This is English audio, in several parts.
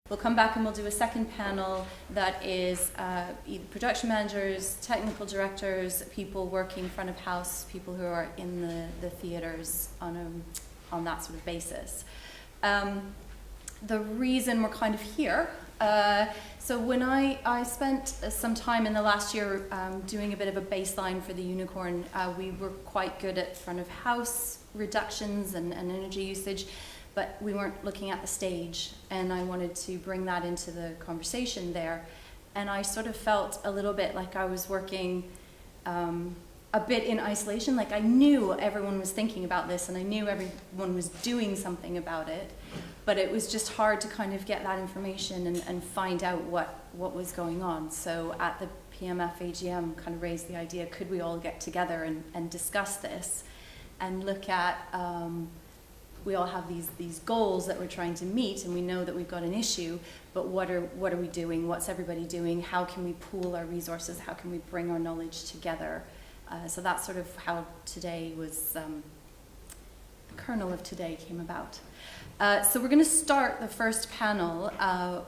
We'll come back and we'll do a second panel that is either production managers, technical directors, people working front of house, people who are in the theaters on that sort of basis. The reason we're kind of here, so when I spent some time in the last year doing a bit of a baseline for the Unicorn, we were quite good at front of house reductions and energy usage, but we weren't looking at the stage, and I wanted to bring that into the conversation there. And I sort of felt a little bit like I was working a bit in isolation. Like I knew everyone was thinking about this and I knew everyone was doing something about it, but it was just hard to kind of get that information and find out what was going on. So at the PMF AGM kind of raised the idea, could we all get together and discuss this and look at, we all have these goals that we're trying to meet, and we know that we've got an issue, but what are we doing? What's everybody doing? How can we pool our resources? How can we bring our knowledge together? So that's sort of how today was, the kernel of today came about. So we're going to start the first panel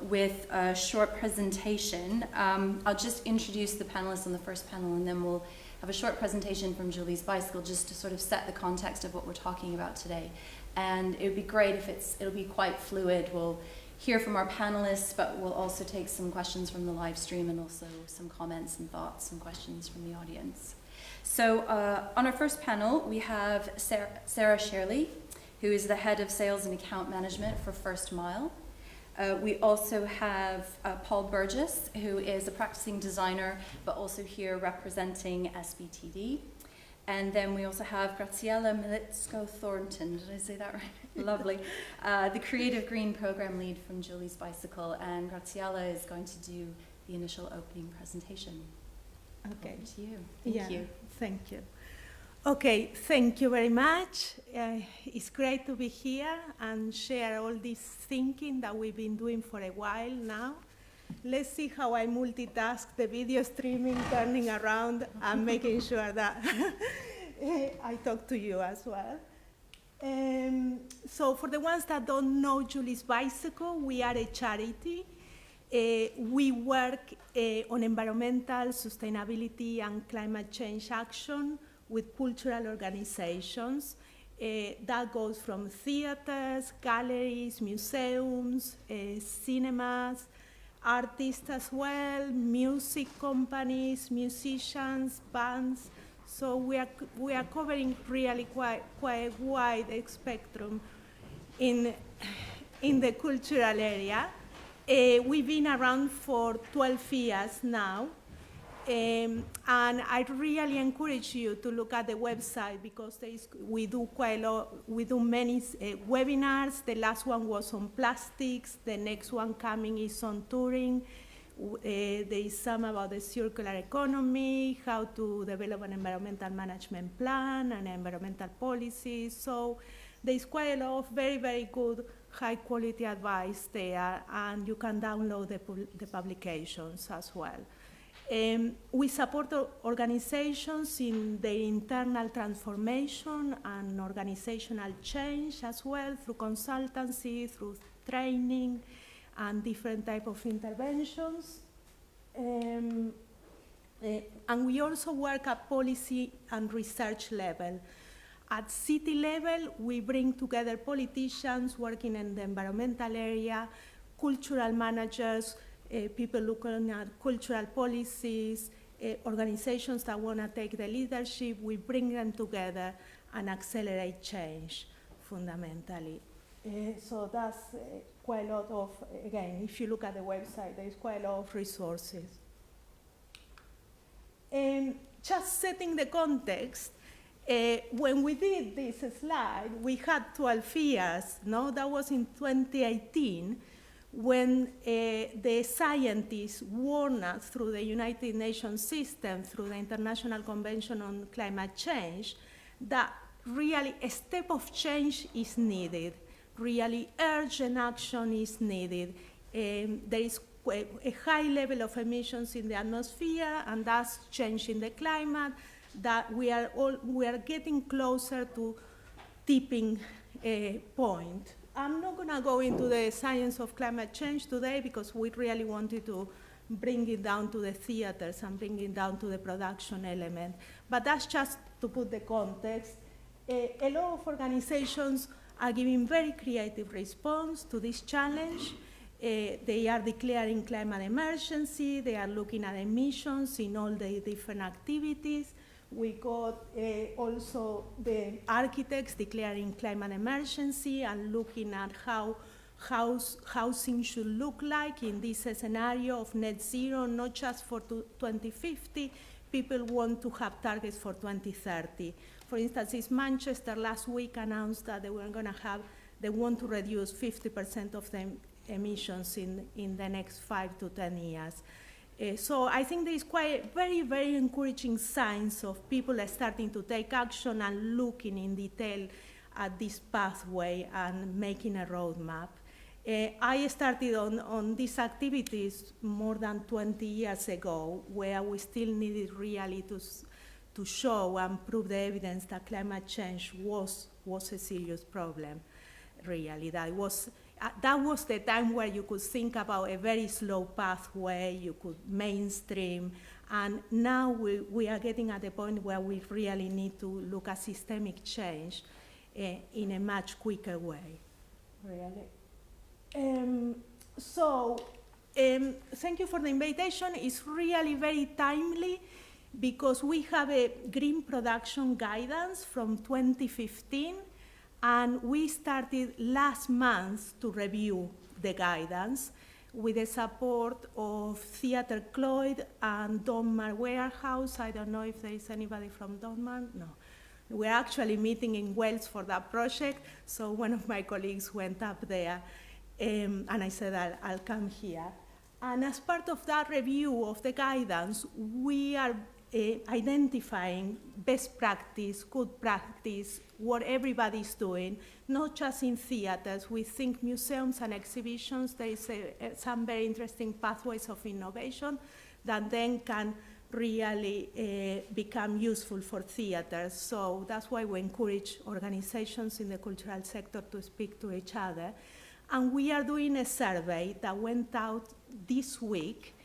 with a short presentation. I'll just introduce the panelists on the first panel, and then we'll have a short presentation from Julie's Bicycle just to sort of set the context of what we're talking about today. And it would be great if it'll be quite fluid. We'll hear from our panelists, but we'll also take some questions from the live stream and also some comments and thoughts and questions from the audience. So on our first panel, we have Sarah Shirley, who is the head of sales and account management for First Mile. We also have Paul Burgess, who is a practicing designer, but also here representing SBTD. And then we also have Graziella Militsko-Thornton, did I say that right? Lovely. The Creative Green Program Lead from Julie's Bicycle, and Graziella is going to do the initial opening presentation. Okay. Over to you. Thank you. Thank you. Okay, thank you very much. It's great to be here and share all this thinking that we've been doing for a while now. Let's see how I multitask the video streaming, turning around, and making sure that I talk to you as well. So for the ones that don't know Julie's Bicycle, we are a charity. We work on environmental sustainability and climate change action with cultural organizations. That goes from theaters, galleries, museums, cinemas, artists as well, music companies, musicians, bands. So we are covering really quite a wide spectrum in the cultural area. We've been around for 12 years now. And I really encourage you to look at the website because we do quite a lot. We do many webinars. The last one was on plastics. The next one coming is on touring. There is some about the circular economy, how to develop an environmental management plan and environmental policies. So there's quite a lot of very, very good high quality advice there, and you can download the publications as well. We support organizations in their internal transformation and organizational change as well through consultancy, through training, and different type of interventions. And we also work at policy and research level. At city level, we bring together politicians working in the environmental area, cultural managers, people looking at cultural policies, organizations that want to take the leadership. We bring them together and accelerate change fundamentally. So that's quite a lot of, again, if you look at the website, there's quite a lot of resources. Just setting the context, when we did this slide, we had 12 years, no? That was in 2018, when the scientists warned us through the United Nations system, through the International Convention on Climate Change, that really a step of change is needed. Really urgent action is needed. There is a high level of emissions in the atmosphere, and that's changing the climate, that we are getting closer to tipping point I'm not going to go into the science of climate change today because we really wanted to bring it down to the theaters and bring it down to the production element. But that's just to put the context. A lot of organizations are giving very creative response to this challenge. They are declaring climate emergency. They are looking at emissions in all the different activities. We got also the architects declaring climate emergency and looking at how housing should look like in this scenario of net zero, not just for 2050. People want to have targets for 2030. For instance, in Manchester last week announced that they want to reduce 50% of the emissions in the next 5 to 10 years. So I think there is quite very, very encouraging signs of people starting to take action and looking in detail at this pathway and making a roadmap. I started on these activities more than 20 years ago, where we still needed really to show and prove the evidence that climate change was a serious problem, really. That was the time where you could think about a very slow pathway, you could mainstream, and now we are getting at the point where we really need to look at systemic change in a much quicker way, really. Thank you for the invitation. It's really very timely because we have a green production guidance from 2015, and we started last month to review the guidance with the support of Theatre Cloyd and Donmar Warehouse. I don't know if there is anybody from Donmar. No. We're actually meeting in Wales for that project, so one of my colleagues went up there, and I said, I'll come here. And as part of that review of the guidance, we are identifying best practice, good practice, what everybody's doing, not just in theaters. We think museums and exhibitions, there is some very interesting pathways of innovation that then can really become useful for theaters. So that's why we encourage organizations in the cultural sector to speak to each other. And we are doing a survey that went out this week.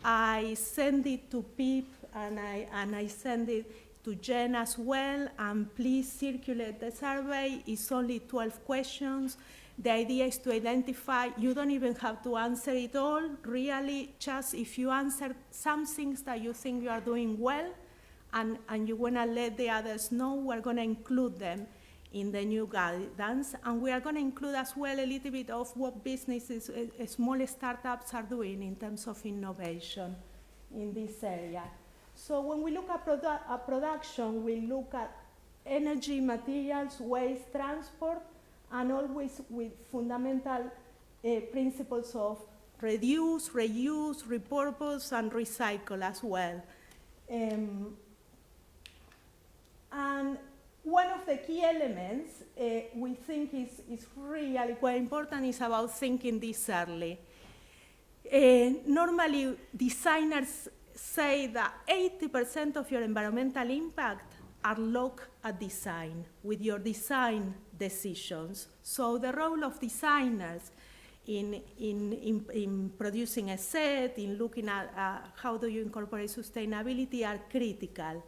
I sent it to Pip and I send it to Jen as well, and please circulate the survey. It's only 12 questions. The idea is to identify, you don't even have to answer it all, really, just if you answer some things that you think you are doing well, and you wanna let the others know, we're gonna include them in the new guidance, and we are gonna include as well a little bit of what businesses, small startups are doing in terms of innovation in this area. So when we look at production, we look at energy, materials, waste, transport, and always with fundamental principles of reduce, reuse, repurpose, and recycle as well. And one of the key elements we think is really quite important is about thinking this early. Normally, designers say that 80% of your environmental impact are locked at design, with your design decisions. So the role of designers in producing a set, in looking at how do you incorporate sustainability are critical.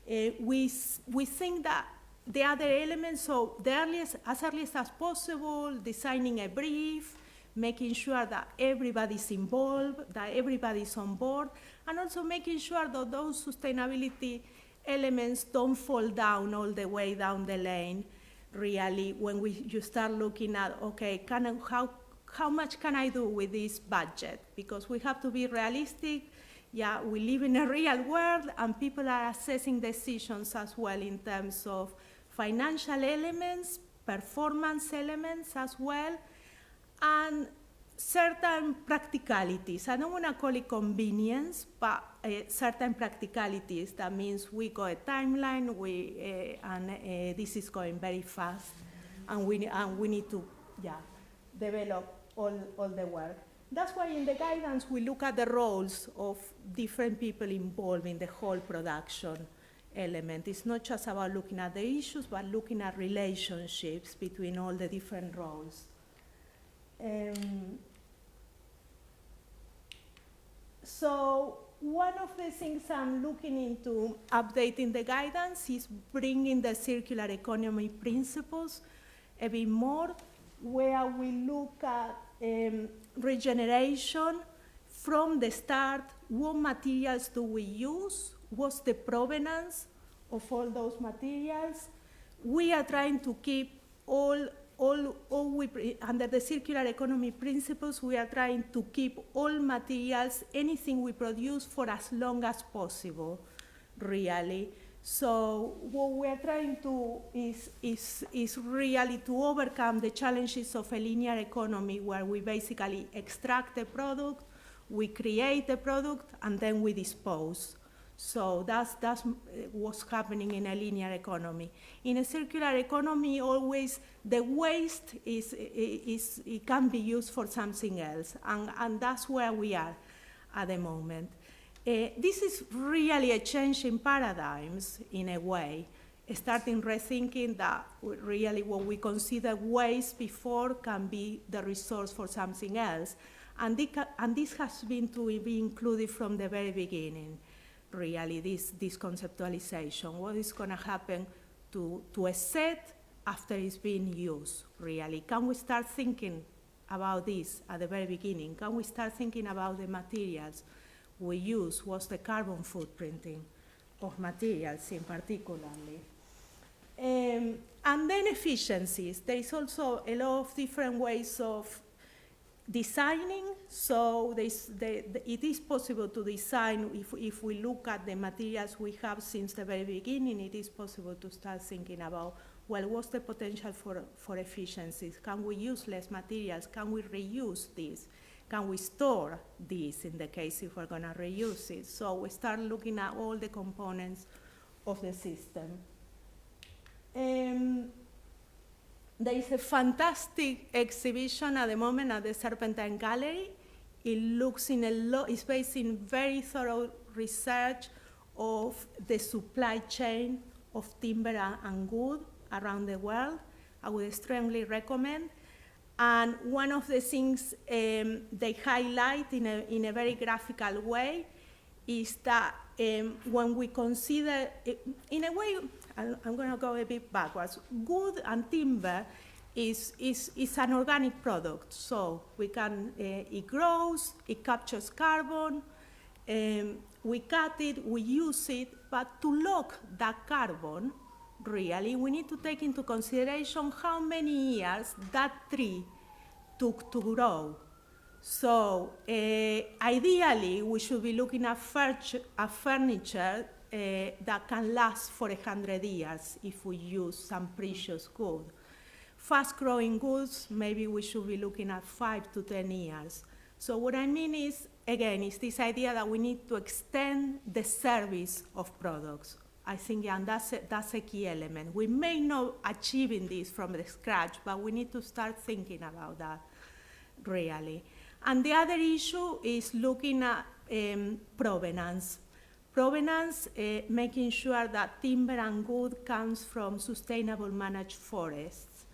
We think that the other elements, so as earliest as possible, designing a brief, making sure that everybody's involved, that everybody's on board, and also making sure that those sustainability elements don't fall down all the way down the lane, really, when you start looking at, okay, how much can I do with this budget? Because we have to be realistic. Yeah, we live in a real world, and people are assessing decisions as well in terms of financial elements, performance elements as well, and certain practicalities. I don't want to call it convenience, but certain practicalities. That means we got a timeline, and this is going very fast, and we need to develop all the work. That's why in the guidance we look at the roles of different people involved in the whole production element. It's not just about looking at the issues, but looking at relationships between all the different roles. So one of the things I'm looking into updating the guidance is bringing the circular economy principles a bit more, where we look at regeneration from the start. What materials do we use? What's the provenance of all those materials? We are trying to keep under the circular economy principles, we are trying to keep all materials, anything we produce, for as long as possible, really. So what we are trying to is really to overcome the challenges of a linear economy, where we basically extract a product, we create a product, and then we dispose. So that's what's happening in a linear economy. In a circular economy, always the waste it can be used for something else, and that's where we are at the moment. This is really a change in paradigms in a way, starting rethinking that really what we consider waste before can be the resource for something else, and this has been to be included from the very beginning. Really, this conceptualization, what is going to happen to a set after it's been used, really. Can we start thinking about this at the very beginning? Can we start thinking about the materials we use? What's the carbon footprinting of materials in particularly? And then efficiencies. There is also a lot of different ways of designing, so it is possible to design. If we look at the materials we have since the very beginning, it is possible to start thinking about, well, what's the potential for efficiencies? Can we use less materials? Can we reuse this? Can we store this in the case if we're going to reuse it? So we start looking at all the components of the system. There is a fantastic exhibition at the moment at the Serpentine Gallery. It's based in very thorough research of the supply chain of timber and wood around the world. I would strongly recommend. And one of the things they highlight in a very graphical way is that when we consider, in a way, I'm going to go a bit backwards. Wood and timber is an organic product, so we can, it grows, it captures carbon, we cut it, we use it, but to lock that carbon, really, we need to take into consideration how many years that tree took to grow. So ideally, we should be looking at furniture that can last for 100 years if we use some precious wood. Fast-growing goods, maybe we should be looking at 5 to 10 years. So what I mean is, again, it's this idea that we need to extend the service of products. I think, and that's a key element. We may not achieving this from the scratch, but we need to start thinking about that, really. And the other issue is looking at provenance. Provenance, making sure that timber and wood comes from sustainable managed forests.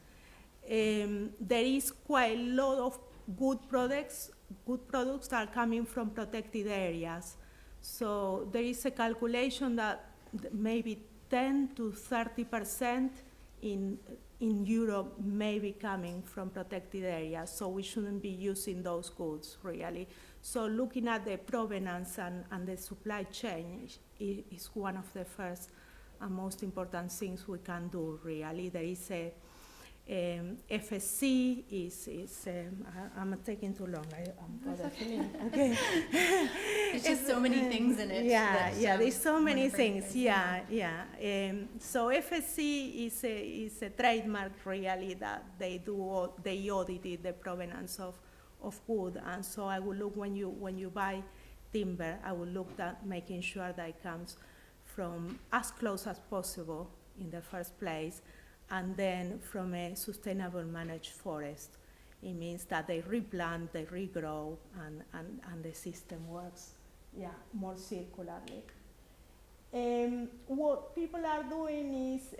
There is quite a lot of good products that are coming from protected areas. So there is a calculation that maybe 10 to 30% in Europe may be coming from protected areas, so we shouldn't be using those goods, really. So looking at the provenance and the supply chain is one of the first and most important things we can do, really. There is a FSC I'm taking too long. Okay. There's just so many things in it. Yeah, there's so many things. Yeah. So FSC is a trademark, really, that they audited the provenance of wood, and so I will look when you buy timber, I will look at making sure that it comes from as close as possible in the first place, and then from a sustainable managed forest. It means that they replant, they regrow, and the system works, more circularly. what people are doing is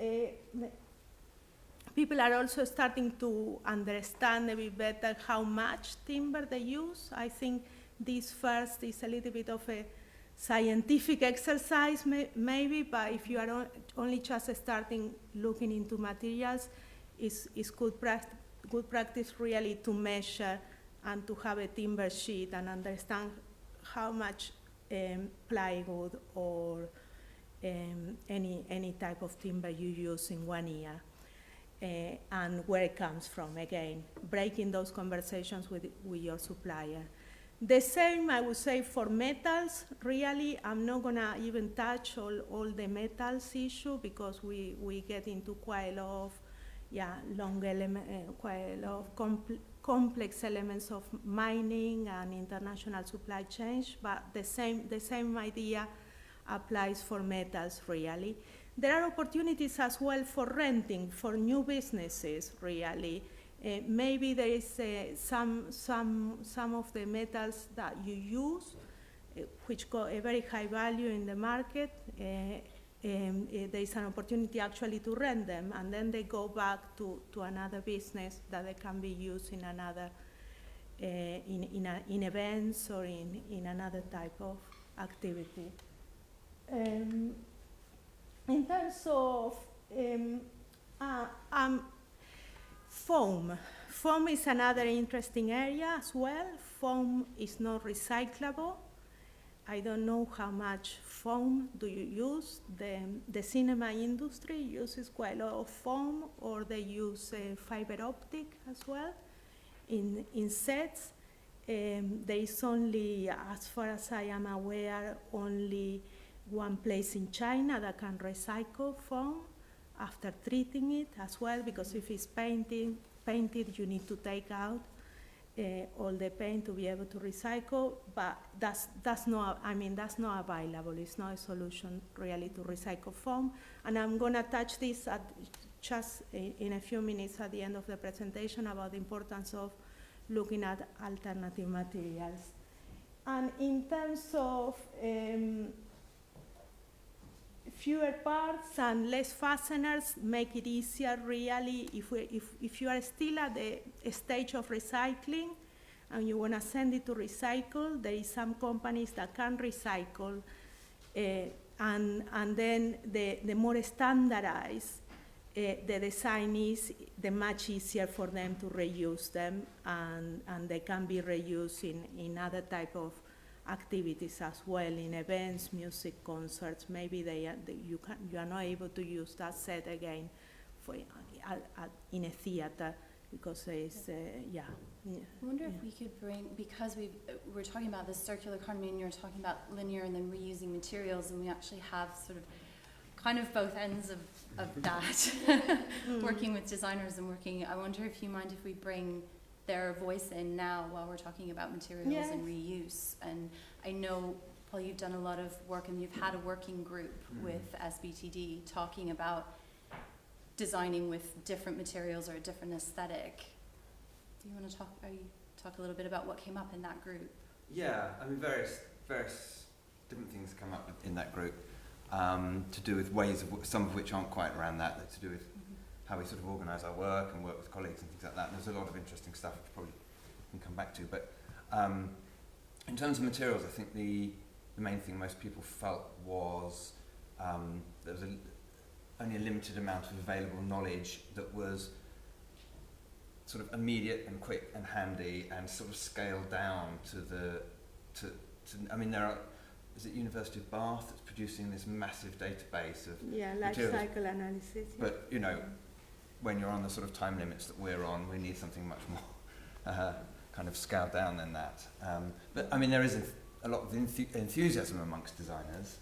people are also starting to understand a bit better how much timber they use. I think this first is a little bit of a scientific exercise, maybe, but if you are only just starting looking into materials, it's good practice really to measure and to have a timber sheet and understand how much plywood or any type of timber you use in 1 year. And where it comes from, again, breaking those conversations with your supplier. The same, I would say, for metals. Really, I'm not gonna even touch all the metals issue because we get into quite a lot of, long element, quite a lot of complex elements of mining and international supply chains, but the same idea applies for metals, really. There are opportunities as well for renting, for new businesses, really. Maybe there is some of the metals that you use, which got a very high value in the market. There is an opportunity actually to rent them, and then they go back to another business that they can be used in another, in events or in another type of activity. In terms of foam is another interesting area as well. Foam is not recyclable. I don't know how much foam do you use. The cinema industry uses quite a lot of foam, or they use fiber optic as well in sets. There is only, as far as I am aware, only one place in China that can recycle foam after treating it as well, because if it's painted, you need to take out all the paint to be able to recycle, but that's not available. It's not a solution really to recycle foam. And I'm gonna touch this just in a few minutes at the end of the presentation about the importance of looking at alternative materials. And in terms of fewer parts and less fasteners make it easier really if you are still at the stage of recycling and you want to send it to recycle. There is some companies that can recycle, and then the more standardized the design is, the much easier for them to reuse them, and they can be reused in other type of activities as well, in events, music, concerts. Maybe you are not able to use that set again in a theater because it's I wonder if we could bring, because we're talking about this circular economy and you're talking about linear and then reusing materials, and we actually have sort of kind of both ends of that working with designers and I wonder if you mind if we bring their voice in now while we're talking about materials and reuse. And I know, Paul, you've done a lot of work and you've had a working group with SBTD talking about designing with different materials or a different aesthetic. Do you want to talk a little bit about what came up in that group? Yeah, I mean, various different things come up in that group to do with ways of, some of which aren't quite around that, to do with how we sort of organise our work and work with colleagues and things like that. And there's a lot of interesting stuff which probably we can come back to. But in terms of materials, I think the main thing most people felt was there was only a limited amount of available knowledge that was sort of immediate and quick and handy and sort of scaled down to I mean, is it University of Bath that's producing this massive database of life materials. Cycle analysis. But you know, when you're on the sort of time limits that we're on, we need something much more kind of scaled down than that. But I mean, there is a lot of enthusiasm amongst designers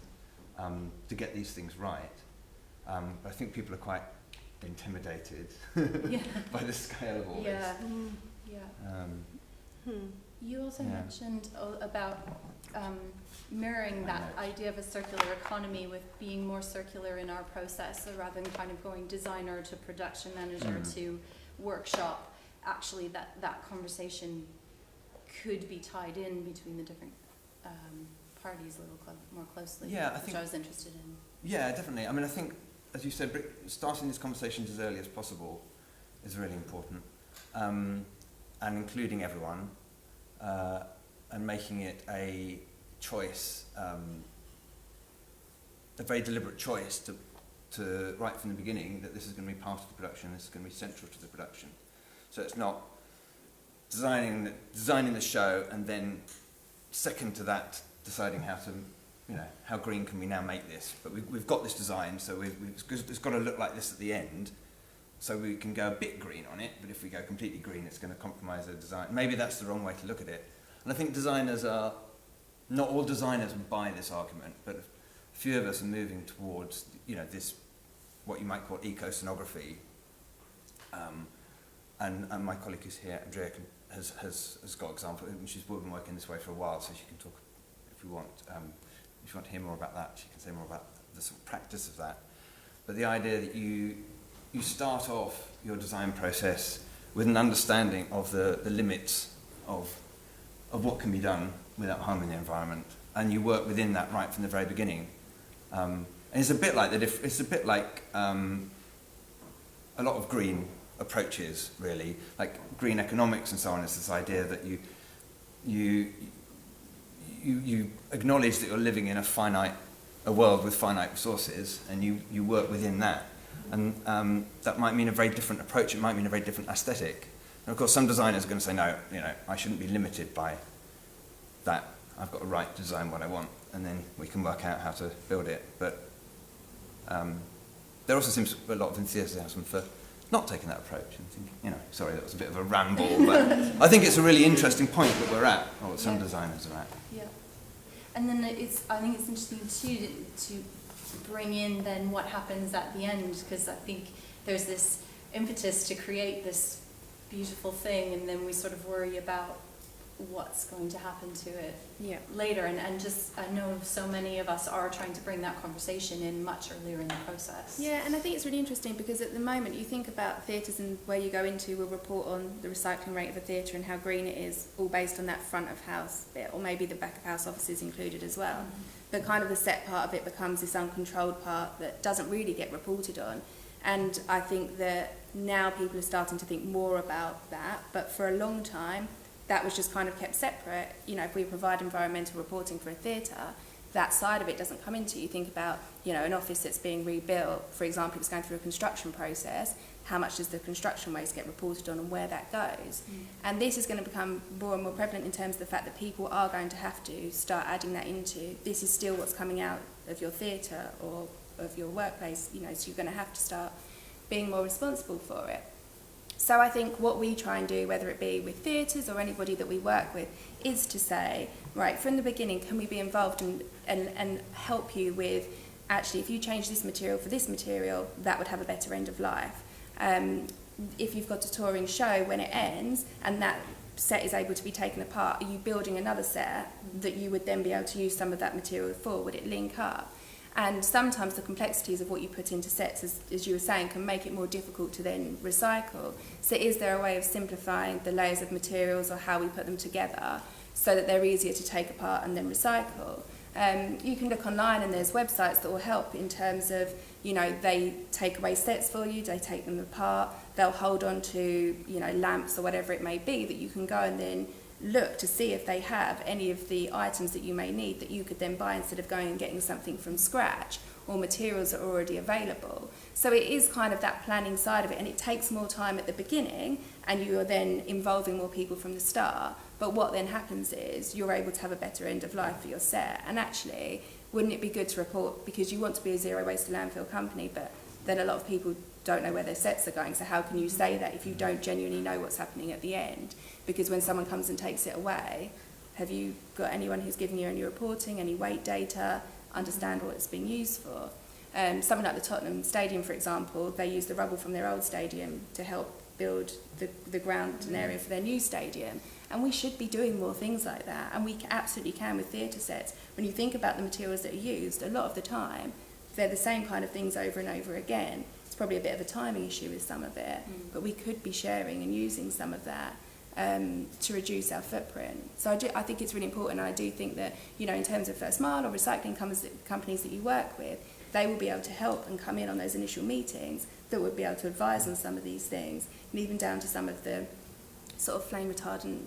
to get these things right. But I think people are quite intimidated by the scale of all this. You also mentioned about mirroring that idea of a circular economy with being more circular in our process, so rather than kind of going designer to production manager to workshop, actually that conversation could be tied in between the different parties a little more closely, which I was interested in. Yeah, definitely. I mean, I think, as you said, starting these conversations as early as possible is really important, and including everyone, and making it a choice, a very deliberate choice to right from the beginning that this is going to be part of the production, this is going to be central to the production. So it's not designing the show and then second to that deciding how to, how green can we now make this? But we've got this design, so it's got to look like this at the end, so we can go a bit green on it, but if we go completely green, it's going to compromise the design. Maybe that's the wrong way to look at it. And I think not all designers buy this argument, but a few of us are moving towards, this, what you might call eco-scenography. And my colleague who's here, Andrea, has got example, and she's been working this way for a while, so she can talk, if you want to hear more about that, she can say more about the sort of practice of that. But the idea that you start off your design process with an understanding of the limits of what can be done without harming the environment, and you work within that right from the very beginning. And it's a bit like a lot of green approaches, really, like green economics and so on. Is this idea that you acknowledge that you're living in a world with finite resources, and you work within that. And that might mean a very different approach. It might mean a very different aesthetic. And of course, some designers are going to say, no, I shouldn't be limited by that. I've got a right to design what I want, and then we can work out how to build it. But there also seems a lot of enthusiasm for not taking that approach and thinking, sorry, that was a bit of a ramble, but I think it's a really interesting point that we're at, or that some designers are at. Yeah. And then I think it's interesting too to bring in then what happens at the end, because I think there's this impetus to create this beautiful thing, and then we sort of worry about what's going to happen to it later. And just, I know so many of us are trying to bring that conversation in much earlier in the process. Yeah, and I think it's really interesting because at the moment you think about theatres, and where you go into will report on the recycling rate of a theatre and how green it is, all based on that front of house bit, or maybe the back of house offices included as well. Mm-hmm. But kind of the set part of it becomes this uncontrolled part that doesn't really get reported on. And I think that now people are starting to think more about that, but for a long time that was just kind of kept separate. If we provide environmental reporting for a theatre, that side of it doesn't come into. You think about, an office that's being rebuilt, for example, it's going through a construction process, how much does the construction waste get reported on and where that goes? And this is going to become more and more prevalent in terms of the fact that people are going to have to start adding that into, this is still what's coming out of your theatre or of your workplace, so you're going to have to start being more responsible for it. So I think what we try and do, whether it be with theatres or anybody that we work with, is to say, right, from the beginning, can we be involved and help you with, actually, if you change this material for this material, that would have a better end of life. If you've got a touring show, when it ends, and that set is able to be taken apart, are you building another set that you would then be able to use some of that material for? Would it link up? And sometimes the complexities of what you put into sets, as you were saying, can make it more difficult to then recycle. So is there a way of simplifying the layers of materials or how we put them together so that they're easier to take apart and then recycle? You can look online and there's websites that will help in terms of, they take away sets for you, they take them apart, they'll hold on to, lamps or whatever it may be that you can go and then look to see if they have any of the items that you may need that you could then buy instead of going and getting something from scratch, or materials that are already available. So it is kind of that planning side of it, and it takes more time at the beginning and you are then involving more people from the start. But what then happens is you're able to have a better end of life for your set. And actually, wouldn't it be good to report, because you want to be a zero waste to landfill company, but then a lot of people don't know where their sets are going, so how can you say that if you don't genuinely know what's happening at the end? Because when someone comes and takes it away, have you got anyone who's giving you any reporting, any weight data, understand what it's being used for? Something like the Tottenham Stadium, for example, they use the rubble from their old stadium to help build the ground and area for their new stadium. And we should be doing more things like that, and we absolutely can with theatre sets. When you think about the materials that are used, a lot of the time, they're the same kind of things over and over again. It's probably a bit of a timing issue with some of it, but we could be sharing and using some of that to reduce our footprint. So I think it's really important, and I do think that, in terms of first mile or recycling companies that you work with, they will be able to help and come in on those initial meetings that would be able to advise on some of these things, and even down to some of the sort of flame retardant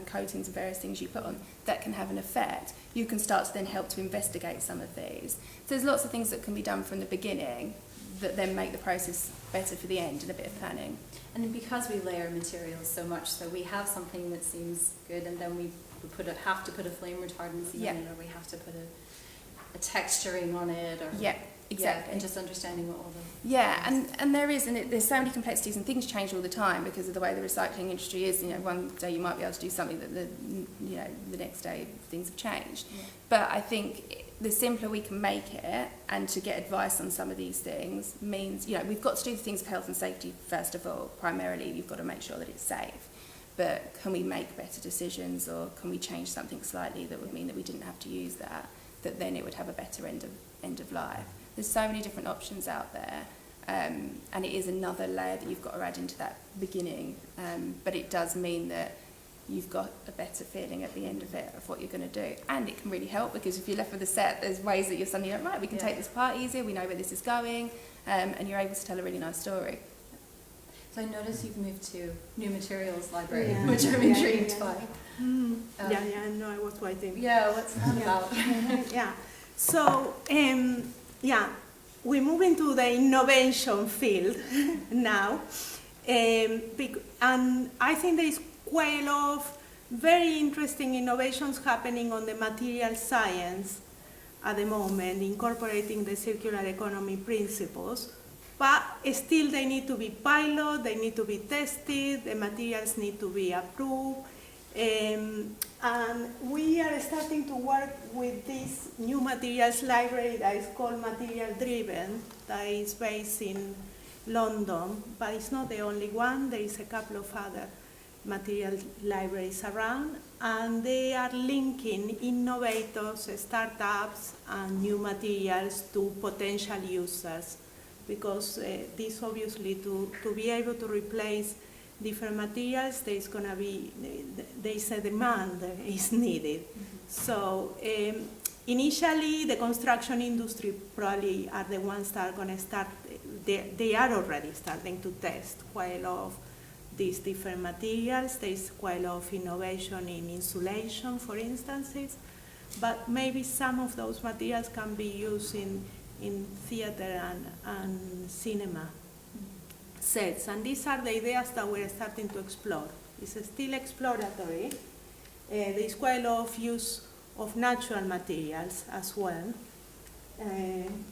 coatings and various things you put on that can have an effect. You can start to then help to investigate some of these. So there's lots of things that can be done from the beginning that then make the process better for the end, and a bit of planning. And because we layer materials so much, so we have something that seems good, and then we have to put a flame retardancy Yeah. in it, or we have to put a texturing on it, or Yeah, exactly. yeah, and just understanding what all the And there's so many complexities, and things change all the time because of the way the recycling industry is. You know, one day you might be able to do something that the next day things have changed. Yeah. But I think the simpler we can make it, and to get advice on some of these things means, you know, we've got to do the things for health and safety first of all. Primarily, you've got to make sure that it's safe. But can we make better decisions, or can we change something slightly that would mean that we didn't have to use that then it would have a better end of life? There's so many different options out there, and it is another layer that you've got to add into that beginning. But it does mean that you've got a better feeling at the end of it of what you're going to do, and it can really help, because if you're left with a set, there's ways that you're suddenly like, right, we can take this part easier, we know where this is going, and you're able to tell a really nice story. So I notice you've moved to new materials library, Yeah. which I'm intrigued by. Yeah, no, I was waiting. Yeah, what's that about? Yeah. So, we move into the innovation field now. And I think there is quite a lot of very interesting innovations happening on the material science at the moment, incorporating the circular economy principles. But still they need to be pilot, they need to be tested, the materials need to be approved. And we are starting to work with this new materials library that is called Material Driven, that is based in London, but it's not the only one. There is a couple of other material libraries around, and they are linking innovators, startups, and new materials to potential users, because this obviously, to be able to replace different materials, there is a demand that is needed. So initially, the construction industry probably are the ones that are going to start, they are already starting to test quite a lot of these different materials. There is quite a lot of innovation in insulation, for instance, but maybe some of those materials can be used in theater and cinema sets, and these are the ideas that we're starting to explore. It's still exploratory. There is quite a lot of use of natural materials as well. And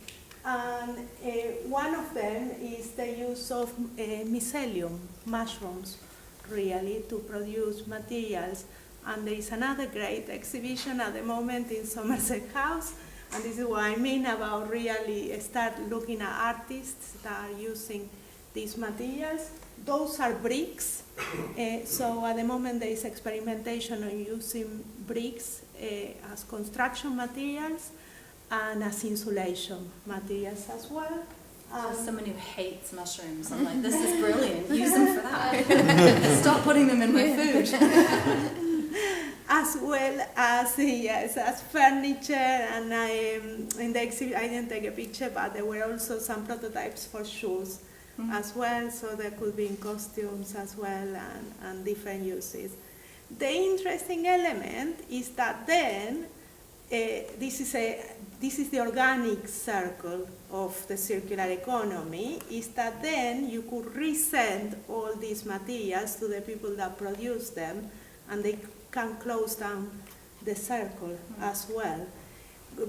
one of them is the use of mycelium, mushrooms, really, to produce materials. And there is another great exhibition at the moment in Somerset House, and this is what I mean about really start looking at artists that are using these materials. Those are bricks. So at the moment there is experimentation on using bricks as construction materials and as insulation materials as well. As someone who hates mushrooms, I'm like, this is brilliant. Use them for that. Stop putting them in my food. As well as, yes, as furniture, and in the exhibit, I didn't take a picture, but there were also some prototypes for shoes as well, so there could be in costumes as well, and different uses. The interesting element is that then, this is the organic circle of the circular economy, is that then you could resend all these materials to the people that produce them, and they can close down the circle as well,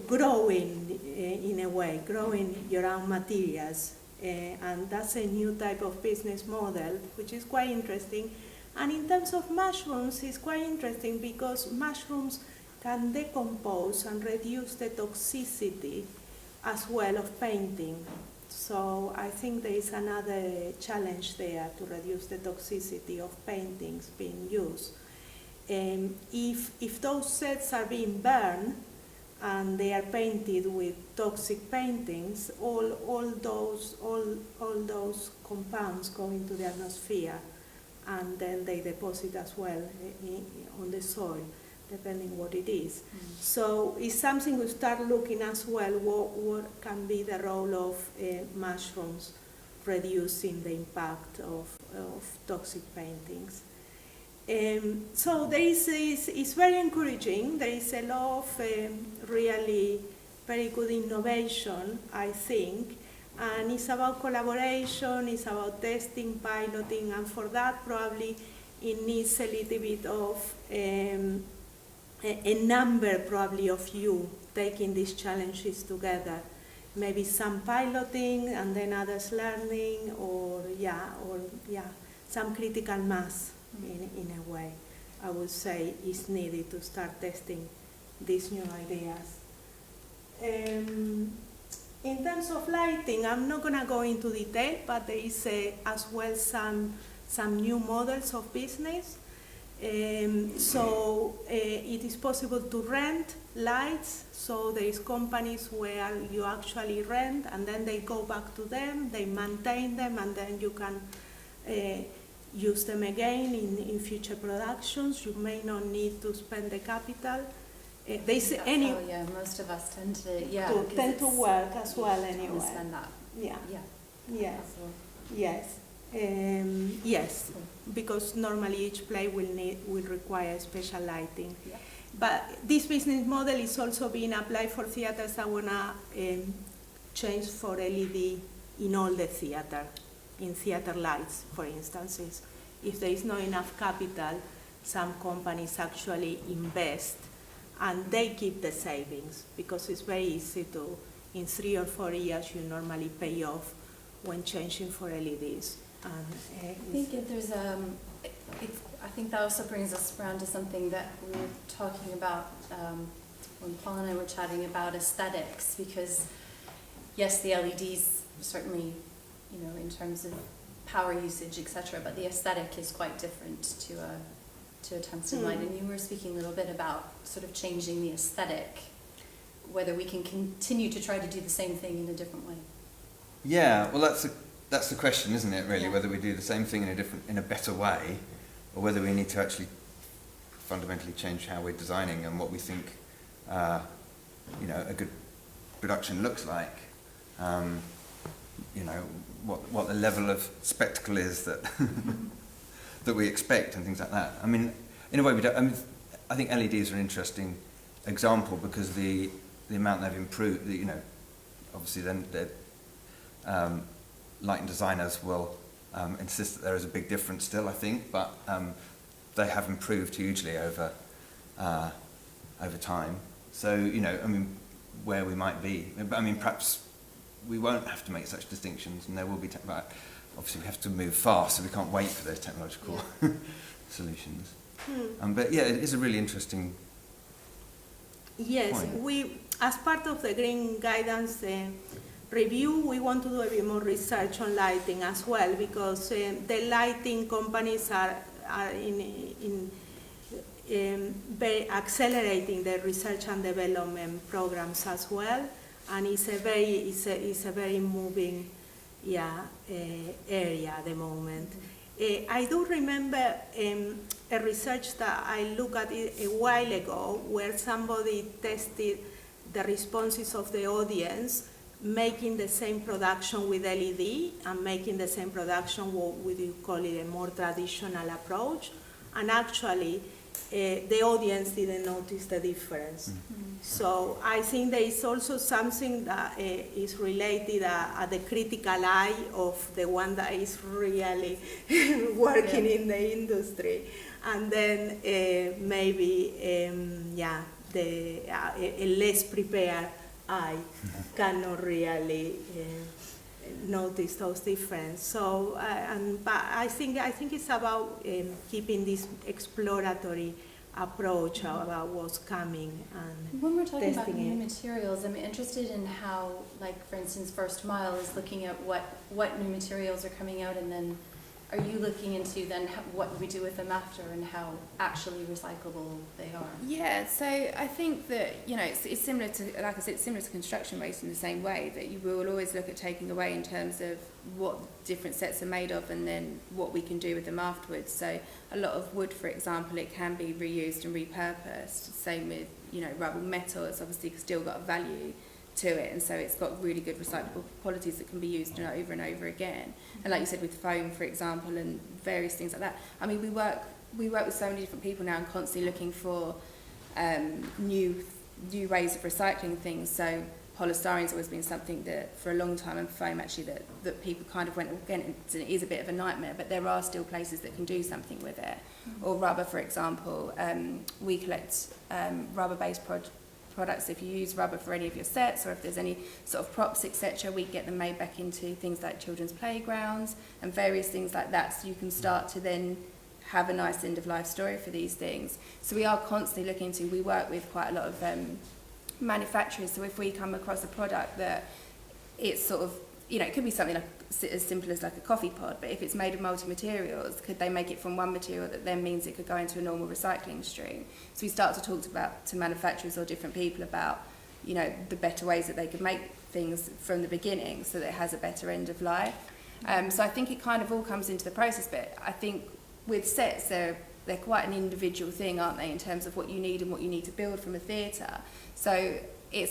growing in a way, growing your own materials. And that's a new type of business model, which is quite interesting. And in terms of mushrooms, it's quite interesting because mushrooms can decompose and reduce the toxicity as well of painting. So I think there is another challenge there to reduce the toxicity of paintings being used. If those sets are being burned and they are painted with toxic paintings, all those compounds go into the atmosphere, and then they deposit as well on the soil. depending what it is. So it's something we start looking as well, what can be the role of mushrooms reducing the impact of toxic paintings. So there it's very encouraging. There is a lot of really very good innovation, I think, and it's about collaboration, it's about testing, piloting, and for that probably it needs a little bit of a number probably of you taking these challenges together. Maybe some piloting and then others learning, or some critical mass in a way, I would say, is needed to start testing these new ideas. In terms of lighting, I'm not going to go into detail, but there is as well some new models of business. So it is possible to rent lights. So there is companies where you actually rent and then they go back to them, they maintain them, and then you can use them again in future productions. You may not need to spend the capital. Most of us tend to work as well anyway. Spend that. Yes. Yes, because normally each play will require special lighting. Yeah. But this business model is also being applied for theaters that wanna change for LED in all the theater, in theater lights, for instance. If there is not enough capital, some companies actually invest and they keep the savings, because it's very easy to, in 3 or 4 years, you normally pay off when changing for LEDs. I think I think that also brings us around to something that we were talking about when Paul and I were chatting about aesthetics, because yes, the LEDs certainly, in terms of power usage, etc., but the aesthetic is quite different to a tungsten light. And you were speaking a little bit about sort of changing the aesthetic, whether we can continue to try to do the same thing in a different way. Yeah, well, that's the question, isn't it? Really, Yeah. whether we do the same thing in a better way, or whether we need to actually fundamentally change how we're designing and what we think, a good production looks like. What the level of spectacle is that that we expect and things like that. I mean, in a way, we don't. I mean, I think LEDs are an interesting example because the amount they've improved. Obviously, then the lighting designers will insist that there is a big difference still, I think, but they have improved hugely over time. So, I mean, where we might be. I mean, perhaps we won't have to make such distinctions, and there will be. But obviously, we have to move fast, so we can't wait for those technological solutions. But yeah, it is a really interesting. Yes, point. we, as part of the Green Guidance review, we want to do a bit more research on lighting as well, because the lighting companies are very accelerating the research and development programs as well, and it's a very moving area at the moment. I do remember a research that I looked at a while ago where somebody tested the responses of the audience making the same production with LED and making the same production, what would you call it, a more traditional approach, and actually the audience didn't notice the difference. So I think there is also something that is related at the critical eye of the one that is really working in the industry, and then maybe a less prepared eye cannot really notice those differences. So, but I think it's about keeping this exploratory approach about what's coming and when we're talking about testing new it. materials, I'm interested in how, like, for instance, First Mile is looking at what new materials are coming out, and then are you looking into then what we do with them after and how actually recyclable they are? Yeah, so I think that, you know, it's similar to, like I said, it's similar to construction waste in the same way, that you will always look at taking away in terms of what different sets are made of and then what we can do with them afterwards. So a lot of wood, for example, it can be reused and repurposed. Same with, you know, rubber. Metal, it's obviously still got a value to it, and so it's got really good recyclable qualities that can be used over and over again. And like you said, with foam, for example, and various things like that. I mean, we work with so many different people now and constantly looking for new ways of recycling things. So polystyrene's always been something that for a long time, and foam actually, that people kind of went against, and it is a bit of a nightmare, but there are still places that can do something with it. Or rubber, for example, we collect rubber-based products. If you use rubber for any of your sets, or if there's any sort of props, etc., we get them made back into things like children's playgrounds and various things like that, so you can start to then have a nice end-of-life story for these things. So we are constantly looking to, we work with quite a lot of manufacturers, so if we come across a product that it's sort of, you know, it could be something like as simple as like a coffee pod, but if it's made of multi-materials, could they make it from one material that then means it could go into a normal recycling stream? So we start to talk to manufacturers or different people about, you know, the better ways that they could make things from the beginning so that it has a better end of life. So I think it kind of all comes into the process, but I think with sets, they're quite an individual thing, aren't they, in terms of what you need and what you need to build from a theatre. So it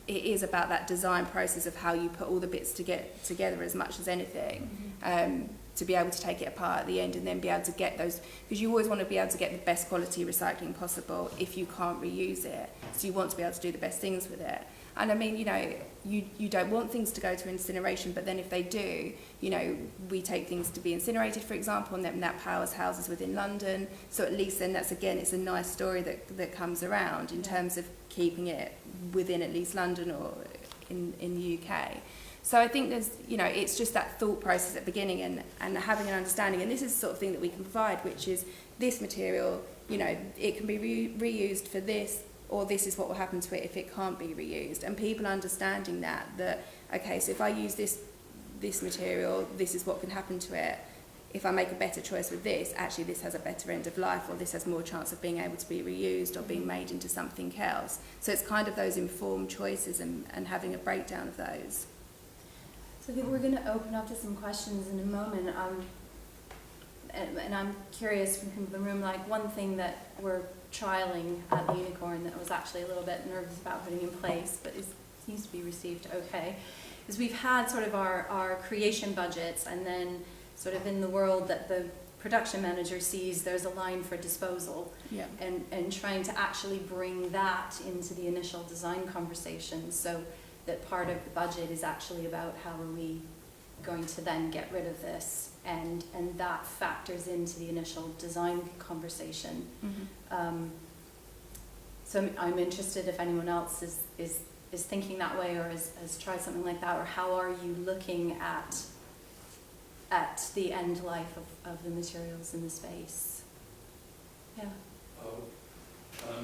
is about that design process of how you put all the bits to get together as much as anything, to be able to take it apart at the end and then be able to get those, because you always want to be able to get the best quality recycling possible if you can't reuse it. So you want to be able to do the best things with it. And I mean, you know, you don't want things to go to incineration, but then if they do, you know, we take things to be incinerated, for example, and then that powers houses within London. So at least then that's, again, it's a nice story that comes around in terms of keeping it within at least London or in the UK. So I think there's, you know, it's just that thought process at the beginning and having an understanding. And this is the sort of thing that we can provide, which is this material, you know, it can be reused for this, or this is what will happen to it if it can't be reused. And people understanding that, okay, so if I use this material, this is what can happen to it. If I make a better choice with this, actually this has a better end of life, or this has more chance of being able to be reused or being made into something else. So it's kind of those informed choices and having a breakdown of those. So I think we're going to open up to some questions in a moment. And I'm curious from people in the room, like one thing that we're trialing at the Unicorn that I was actually a little bit nervous about putting in place, but it seems to be received okay, is we've had sort of our creation budgets, and then sort of in the world that the production manager sees, there's a line for disposal. Yeah. And trying to actually bring that into the initial design conversation, so that part of the budget is actually about how are we going to then get rid of this, and that factors into the initial design conversation. Mm-hmm. So I'm interested if anyone else is thinking that way, or has tried something like that, or how are you looking at the end life of the materials in the space? Yeah.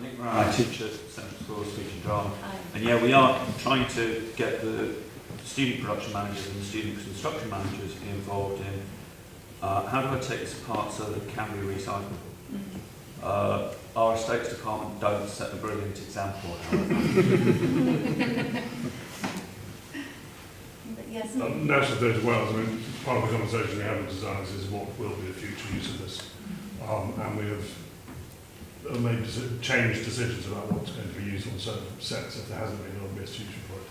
Nick Brown, I teach at Central School of Speech and Drama. Hi. And yeah, we are trying to get the student production managers and the student construction managers involved in how do I take this apart so that it can be recyclable. Mm-hmm. Our estates department don't set a brilliant example, however. Yes. National Data Wales, I mean, part of the conversation we have with designers is what will be the future use of this. And we have made changed decisions about what's going to be used on certain sets. If there hasn't been, there will be a future for it.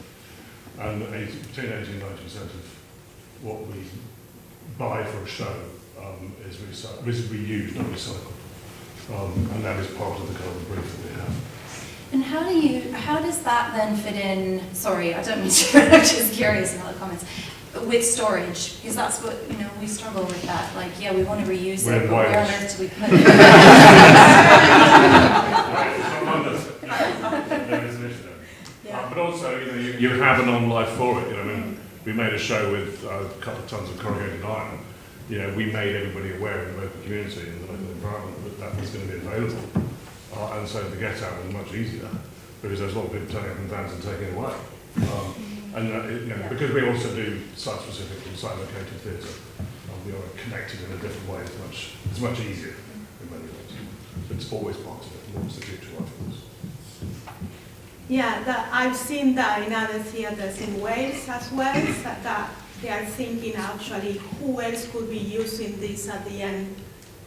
And between 80 and 90% of what we buy for a show is reused, not recycled. And that is part of the kind of brief that we have. And how does that then fit in, sorry, I don't mean to, I'm just curious about the comments, with storage, because that's what, you know, we struggle with that, like, yeah, we want to reuse it, but where on earth do we put it? There is an issue there. Yeah. But also, you know, you have an on-life for it. You know, I mean, we made a show with a couple of tons of corrugated iron. You know, we made everybody aware in the local community and the local environment that was going to be available. And so the get out was much easier because there's a lot of people turning up in vans and taking it away. You know, because we also do site-specific and site-located theatre, we are connected in a different way. It's much easier in many ways. It's always part of it. And what's the future like for us? Yeah, I've seen that in other theatres in Wales as well, that they are thinking actually who else could be using this at the end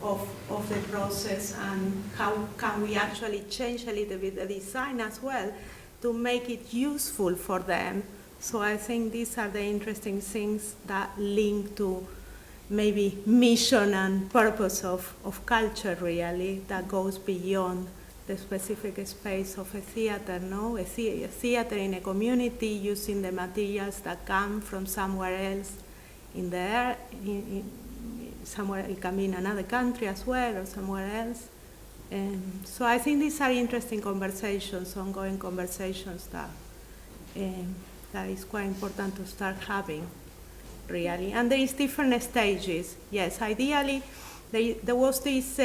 of the process, and how can we actually change a little bit the design as well to make it useful for them. So I think these are the interesting things that link to maybe mission and purpose of culture really, that goes beyond the specific space of a theater, no? A theater in a community using the materials that come from somewhere else in the air, somewhere, it can be in another country as well or somewhere else. So I think these are interesting conversations, ongoing conversations that is quite important to start having, really. And there is different stages. Yes, ideally, there was this,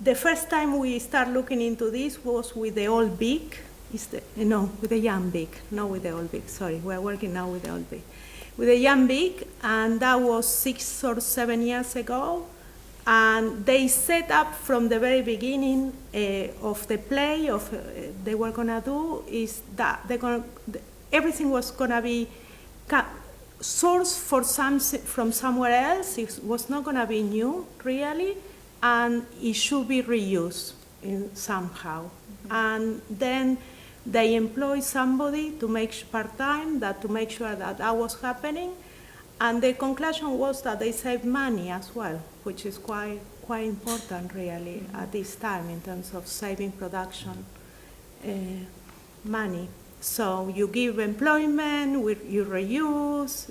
the first time we start looking into this was with the old big, with the young big, not with the old big, sorry, we're working now with the old big. With the young big, and that was 6 or 7 years ago, and they set up from the very beginning of the play, they were gonna do, is that everything was gonna be sourced from somewhere else. It was not gonna be new, really, and it should be reused somehow. Mm-hmm. And then they employ somebody to make part-time, to make sure that was happening. And the conclusion was that they saved money as well, which is quite important, really, at this time in terms of saving production money. So you give employment, you reuse,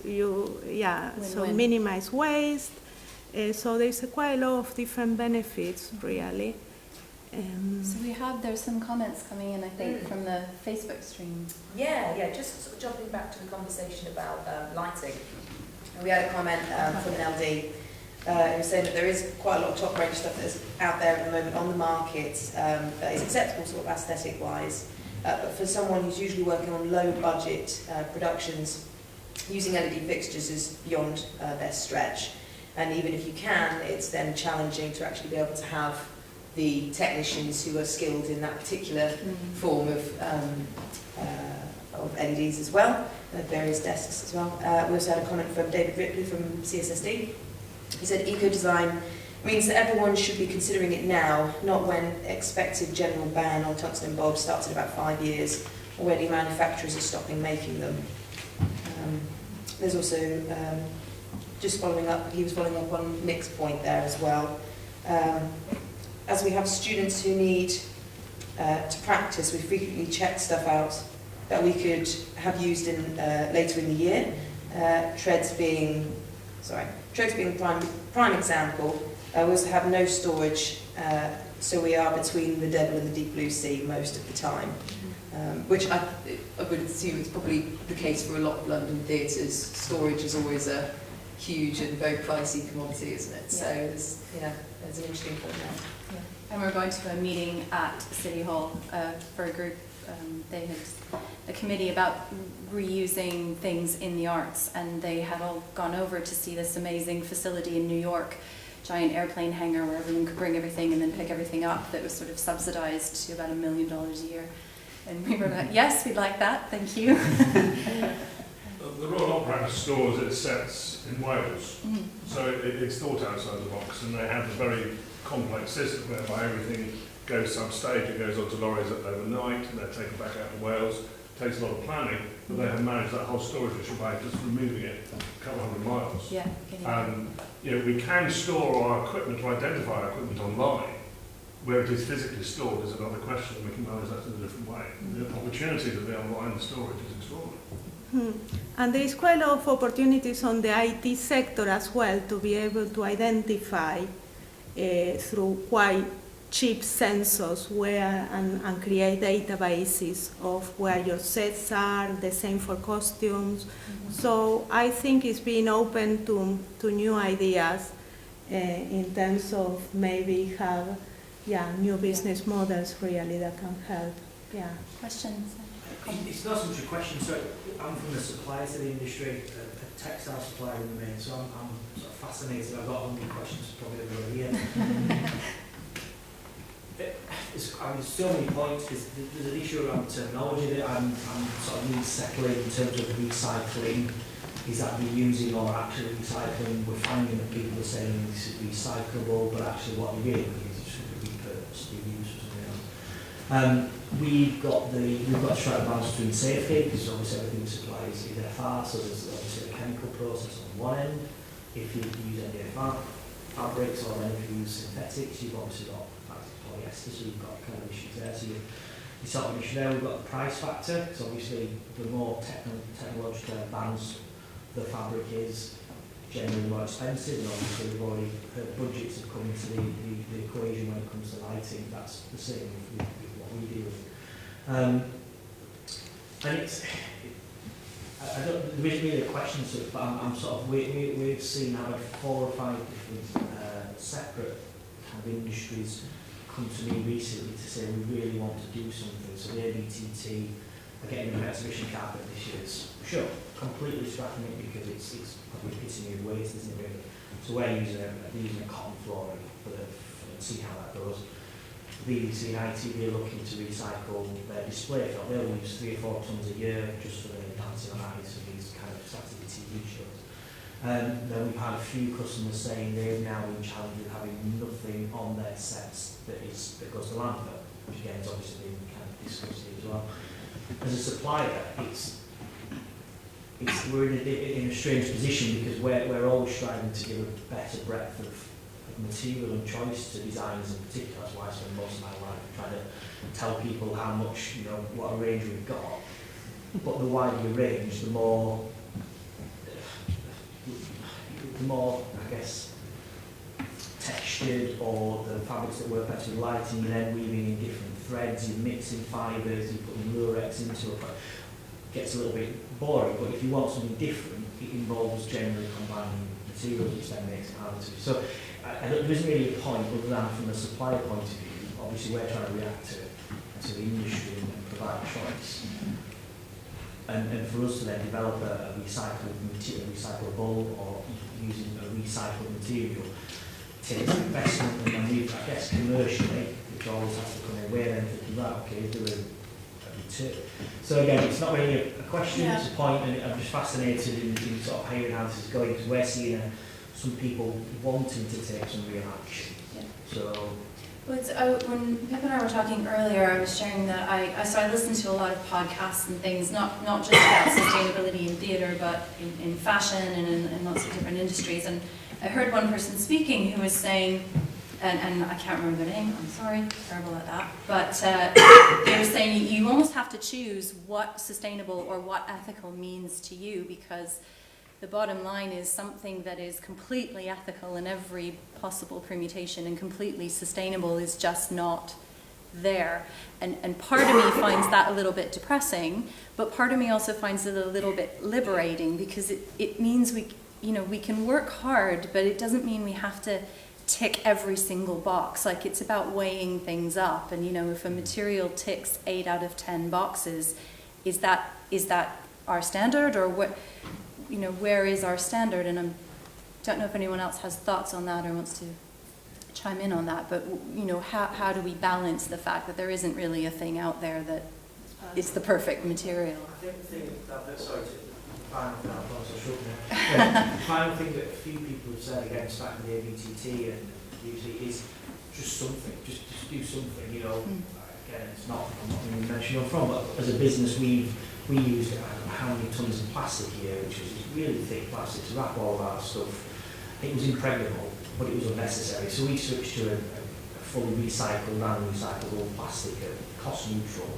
so minimize waste. So there's quite a lot of different benefits, really. So there's some comments coming in, I think, from the Facebook stream. Yeah, just sort of jumping back to the conversation about lighting. We had a comment from an LD who was saying that there is quite a lot of top range stuff that's out there at the moment on the market that is acceptable sort of aesthetic-wise. But for someone who's usually working on low budget productions, using LED fixtures is beyond their stretch. And even if you can, it's then challenging to actually be able to have the technicians who are skilled in that particular form of LEDs as well, various desks as well. We also had a comment from David Ripley from CSSD. He said, eco-design means that everyone should be considering it now, not when expected general ban on tungsten and bulbs starts in about 5 years, or when the manufacturers are stopping making them. There's also, just following up, he was following up on Nick's point there as well. As we have students who need to practice, we frequently check stuff out that we could have used in later in the year. Treads being prime example. We also have no storage, so we are between the devil and the deep blue sea most of the time, which I would assume is probably the case for a lot of London theatres. Storage is always a huge and very pricey commodity, isn't it? Yeah. So there's an interesting point there. Yeah. And we're going to a meeting at City Hall for a group. They had a committee about reusing things in the arts, and they had all gone over to see this amazing facility in New York, giant airplane hangar where everyone could bring everything and then pick everything up, that was sort of subsidized to about $1 million a year. And we were like, yes, we'd like that, thank you. The Royal Opera stores its sets in Wales, so it's thought outside the box, and they have a very complex system whereby everything goes some stage, it goes onto lorries overnight, and they're taken back out to Wales. It takes a lot of planning, but they have managed that whole storage issue by just removing it a couple hundred miles. Yeah, we can store our equipment, to identify our equipment online. Where it is physically stored is another question, and we can manage that in a different way. The opportunity that the online storage is extraordinary. And there is quite a lot of opportunities on the IT sector as well to be able to identify through quite cheap sensors where and create databases of where your sets are, the same for costumes. So I think it's being open to new ideas in terms of maybe have new business models really that can help. Yeah. Questions? It's not so much a question, so I'm from the supplier to the industry, a textile supplier in the main, so I'm sort of fascinated. I've got 100 questions probably every year. There's so many points. There's an issue around terminology that I'm sort of settling in terms of recycling. Is that reusing or actually recycling? We're finding that people are saying this is recyclable, but actually what we really need is just repurpose, reuse or something else. We've got to strike a balance between safety, because obviously everything we supply is FR, so there's obviously a chemical process on one end. If you use NDFR fabrics, or then if you use synthetics, you've obviously got polyester, so you've got kind of issues there. So you sort of issue there. We've got the price factor, because obviously the more technological advanced the fabric is, generally more expensive, and obviously we've already heard budgets have come into the equation when it comes to lighting. That's the same with what we deal with. And it's, there isn't really a question, but I'm sort of, we've seen how 4 or 5 different separate kind of industries come to me recently to say we really want to do something. So the ABTT are getting an exhibition carpet this year. Sure, completely scrapping it because it's probably pitting you waste, isn't it really? So we're using a cotton flooring and see how that goes. BBC and ITV are looking to recycle their display film. They'll use 3 or 4 tonnes a year just for the dancing on ice and these kind of Saturday TV shows. Then we've had a few customers saying they've now been challenged with having nothing on their sets that goes to landfill, which again is obviously been kind of discussed here as well. As a supplier, we're in a strange position because we're always striving to give a better breadth of material and choice to designers in particular. That's why I spend most of my life trying to tell people how much, what a range we've got. But the wider your range, the more, I guess, textured, or the fabrics that work better with lighting, you're then weaving in different threads, you're mixing fibres, you're putting lurex into it. It gets a little bit boring, but if you want something different, it involves generally combining materials, which then makes it harder to do. So there isn't really a point other than from the supplier point of view. Obviously, we're trying to react to the industry and provide choice. And for us to then develop a recyclable or using a recycled material takes investment, and then we've, I guess, commercially, which always has to come in, we're then thinking, right, okay, is there a return? So again, it's not really a question, it's a point, and I'm just fascinated in sort of how your analysis is going, because we're seeing some people wanting to take some real action. Yeah. So. When Pip and I were talking earlier, I was sharing that I listened to a lot of podcasts and things, not just about sustainability in theatre, but in fashion and in lots of different industries. And I heard one person speaking who was saying, and I can't remember their name, I'm sorry, terrible at that, but they were saying you almost have to choose what sustainable or what ethical means to you, because the bottom line is something that is completely ethical in every possible permutation and completely sustainable is just not there. And part of me finds that a little bit depressing, but part of me also finds it a little bit liberating, because it means we can work hard, but it doesn't mean we have to tick every single box. Like, it's about weighing things up, and if a material ticks 8 out of 10 boxes, is that our standard, or what? Where is our standard? And I don't know if anyone else has thoughts on that or wants to chime in on that, but how do we balance the fact that there isn't really a thing out there that is the perfect material? I think the thing sorry, the final thing that a few people have said against back in the ABTT and usually is just something, just do something, Again, it's not, I'm not going to mention where I'm from, but as a business we used how many tons of plastic here, which was really thick plastic to wrap all of our stuff. It was impregnable, but it was unnecessary. So we switched to a fully recycled, non-recyclable plastic, cost neutral.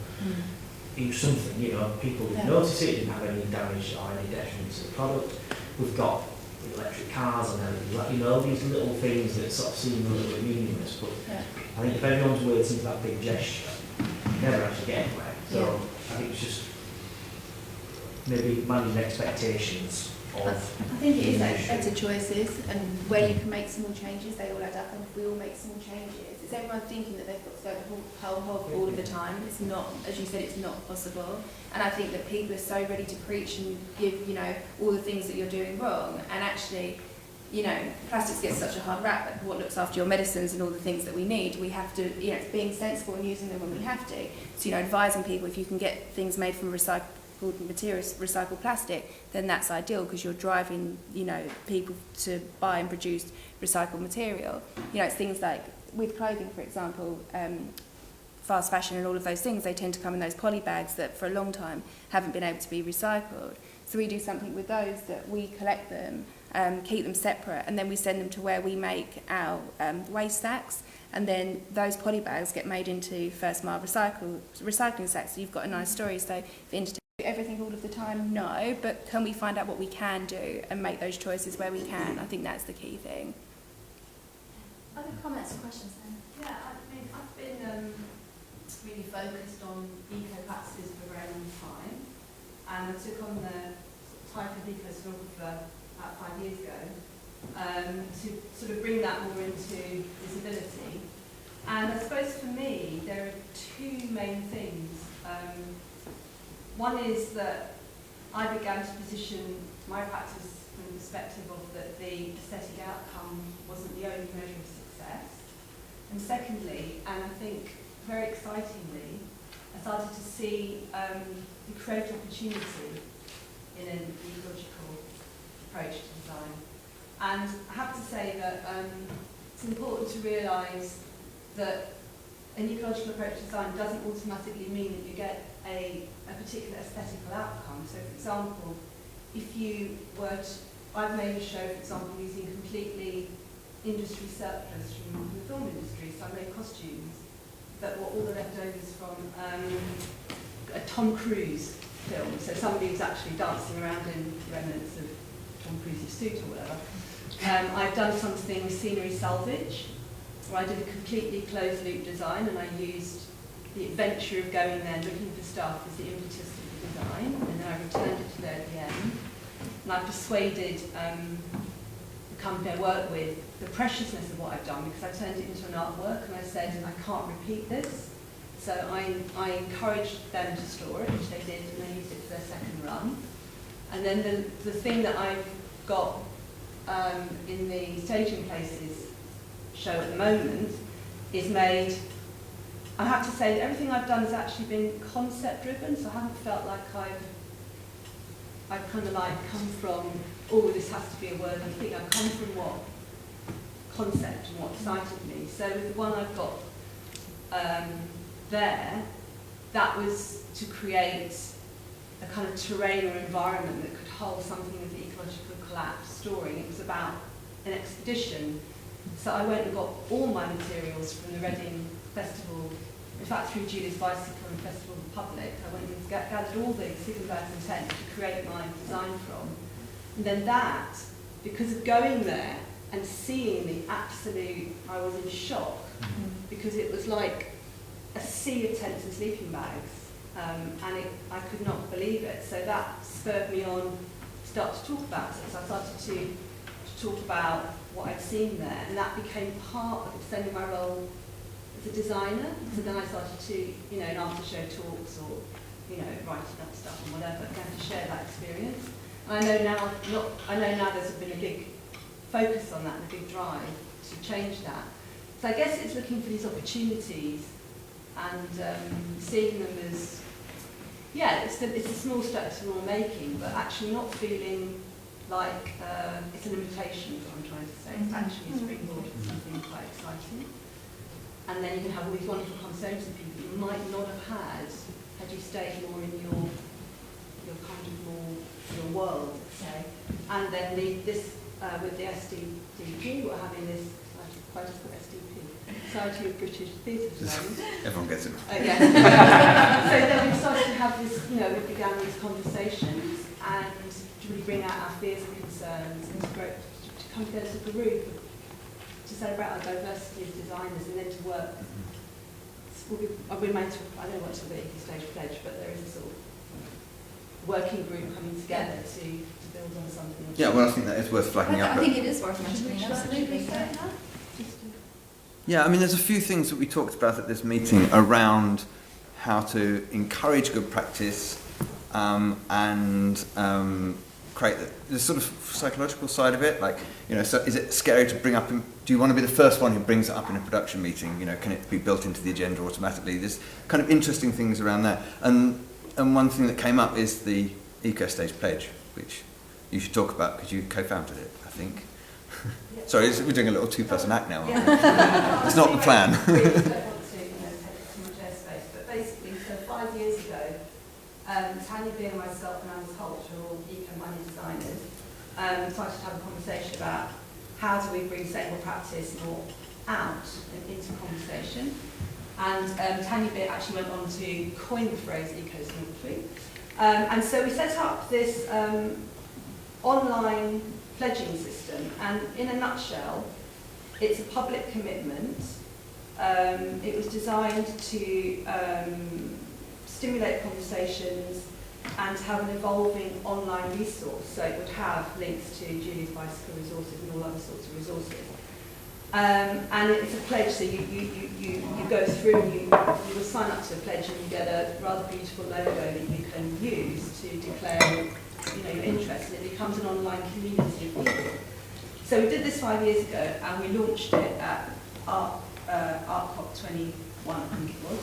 It was something, people didn't notice it, didn't have any damage or any detriment to the product. We've got electric cars and these little things that sort of seem a little bit meaningless, but I think if everyone's waiting for that big gesture, you never actually get anywhere. So I think it's just maybe managing expectations of. I think it is better choices, and where you can make small changes, they all add up, and if we all make small changes, is everyone thinking that they've got to go the whole hog all of the time? It's not, as you said, it's not possible. And I think that people are so ready to preach and give, you know, all the things that you're doing wrong, and actually, you know, plastics get such a hard rap, but what looks after your medicines and all the things that we need, we have to, you know, it's being sensible and using them when we have to. So, you know, advising people, if you can get things made from recycled materials, recycled plastic, then that's ideal, because you're driving, you know, people to buy and produce recycled material. You know, it's things like, with clothing, for example, fast fashion and all of those things, they tend to come in those poly bags that for a long time haven't been able to be recycled. So we do something with those, that we collect them, keep them separate, and then we send them to where we make our waste sacks, and then those poly bags get made into first mile recycling sacks. So you've got a nice story. So the internet, everything all of the time, no, but can we find out what we can do and make those choices where we can? I think that's the key thing. Other comments or questions then? Yeah, I mean, I've been really focused on eco-practices for a very long time, and I took on the title of eco-stenographer about 5 years ago to sort of bring that more into visibility. And I suppose for me, there are two main things. One is that I began to position my practice from the perspective of that the aesthetic outcome wasn't the only measure of success. And secondly, and I think very excitingly, I started to see the creative opportunity in an ecological approach to design. And I have to say that it's important to realise that an ecological approach to design doesn't automatically mean that you get a particular aesthetical outcome. So, for example, if you were to, I've made a show, for example, using completely industry surplus from the film industry, so I made costumes that were all the leftovers from a Tom Cruise film, so somebody who's actually dancing around in remnants of Tom Cruise's suit or whatever. I've done something scenery salvage, where I did a completely closed-loop design, and I used the adventure of going there and looking for stuff as the impetus of the design, and then I returned it to there at the end. And I persuaded the company I work with the preciousness of what I've done, because I turned it into an artwork, and I said, I can't repeat this. So I encouraged them to store it, which they did, and they used it for their second run. And then the thing that I've got in the Staging Places show at the moment is made, I have to say that everything I've done has actually been concept driven, so I haven't felt like I've kind of like come from, oh, this has to be a worthy thing. I've come from what concept and what excited me. So with the one I've got there, that was to create a kind of terrain or environment that could hold something of the ecological collapse story. It was about an expedition. So I went and got all my materials from the Reading Festival, in fact through Julie's Bicycle and Festival of the Public. I went and gathered all the sleeping bags and tents to create my design from. And then that, because of going there and seeing the absolute, I was in shock, because it was like a sea of tents and sleeping bags, and I could not believe it. So that spurred me on to start to talk about it. So I started to talk about what I'd seen there, and that became part of extending my role as a designer. So then I started to, you know, in after show talks or, you know, writing up stuff and whatever, began to share that experience. And I know now there's been a big focus on that and a big drive to change that. So I guess it's looking for these opportunities and seeing them as, yeah, it's a small step we're all making, but actually not feeling like it's a limitation, is what I'm trying to say. It's actually a springboard to something quite exciting. And then you can have all these wonderful conversations with people you might not have had you stayed more in your kind of more your world, say. And then this with the SDG, we're having this, I just put SDP, Society of British Theatre Design. Everyone gets it. Yeah. So then we started to have this, you know, we began these conversations and to really bring out our fears and concerns and to come together as a group to celebrate our diversity as designers and then to work. I don't know what to be stage pledge, but there is a sort of working group coming together to build on something. Yeah, well, I think that is worth flagging up. I think it is worth mentioning, absolutely. Yeah, I mean, there's a few things that we talked about at this meeting around how to encourage good practice and create the sort of psychological side of it. Like, you know, so is it scary to bring up, do you want to be the first one who brings it up in a production meeting? You know, can it be built into the agenda automatically? There's kind of interesting things around that. And one thing that came up is the EcoStage pledge, which you should talk about because you co-founded it, I think. Sorry, we're doing a little two-person act now, aren't we? It's not the plan. But basically, so 5 years ago, Tanya, Beer and myself and Alice Holt, who are all eco-money designers, started to have a conversation about how do we bring sustainable practice more out and into conversation. And Tanya Beer actually went on to coin the phrase eco-snorkeling. And so we set up this online pledging system, and in a nutshell, it's a public commitment. It was designed to stimulate conversations and to have an evolving online resource, so it would have links to Julie's bicycle resources and all other sorts of resources. And it's a pledge, so you go through, you will sign up to a pledge and you get a rather beautiful logo that you can use to declare your interest, and it becomes an online community of people. So we did this 5 years ago, and we launched it at ArtCop 21, I think it was.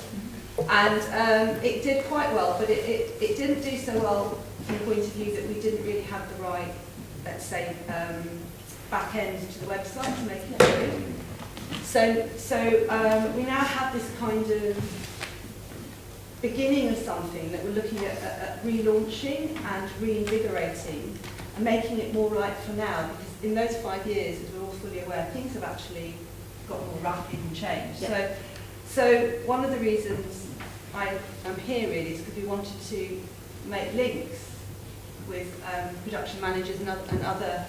And it did quite well, but it didn't do so well from the point of view that we didn't really have the right, let's say, back end to the website to make it good. So we now have this kind of beginning of something that we're looking at relaunching and reinvigorating and making it more right for now, because in those 5 years, as we're all fully aware, things have actually got more rapid and changed. Yeah. So one of the reasons I am here really is because we wanted to make links with production managers and other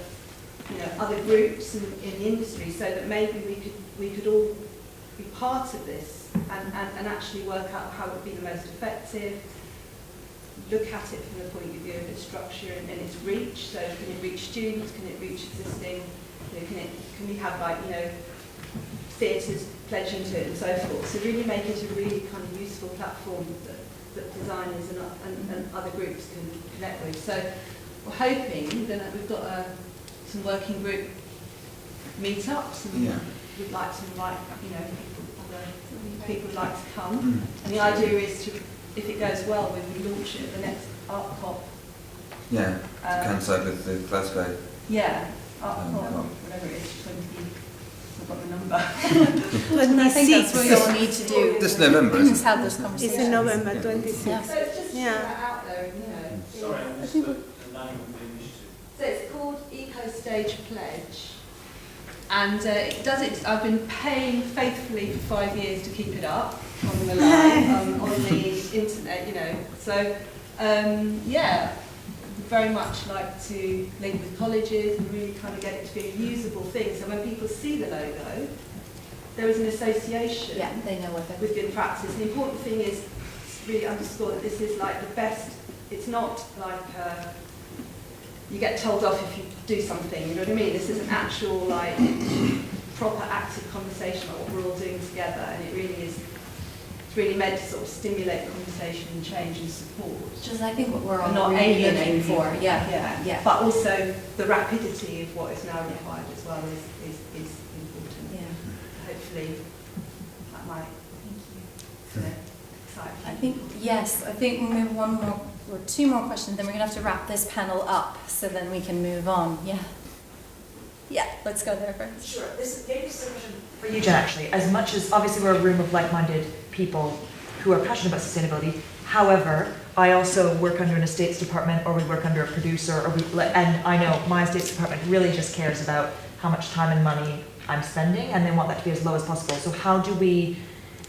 other groups in the industry, so that maybe we could all be part of this and actually work out how it would be the most effective, look at it from the point of view of its structure and its reach. So can it reach students, can it reach existing, can we have theatres pledging to it and so forth. So really make it a really kind of useful platform that designers and other groups can connect with. So we're hoping that we've got some working group meetups, and we'd like to invite other people would like to come. And the idea is to, if it goes well, we launch it at the next ArtCop. Yeah, to coincide with the Glasgow. Yeah, ArtCop, whatever it is, 20. I've got the number. I think that's what we all need to do. This November, isn't Just have this conversation. It's in November 26th. Yeah. So it's just to get that out there, Sorry, I missed the name of the initiative. So it's called EcoStage Pledge, and it does it. I've been paying faithfully for 5 years to keep it up on the line, on the internet, So very much like to link with colleges and really kind of get it to be a usable thing. So when people see the logo, there is an association They know what with good practice. The important thing is to really underscore that this is like the best. It's not like you get told off if you do something, you know what I mean? This is an actual, proper active conversation about what we're all doing together, and it really is, it's really meant to sort of stimulate conversation and change and support. Which is, I think, what we're all Not really alienating looking for. Yeah. But also the rapidity of what is now required as well is important. Yeah. Hopefully that might excite I people. think, yes, I think we'll move one more or two more questions, then we're going to have to wrap this panel up so then we can move on. Yeah, let's go there first. Sure. Maybe this is a question for you, Jen, actually. As much as, obviously, we're a room of like-minded people who are passionate about sustainability, however, I also work under an estates department, or we work under a producer, and I know my estates department really just cares about how much time and money I'm spending, and they want that to be as low as possible. So how do we,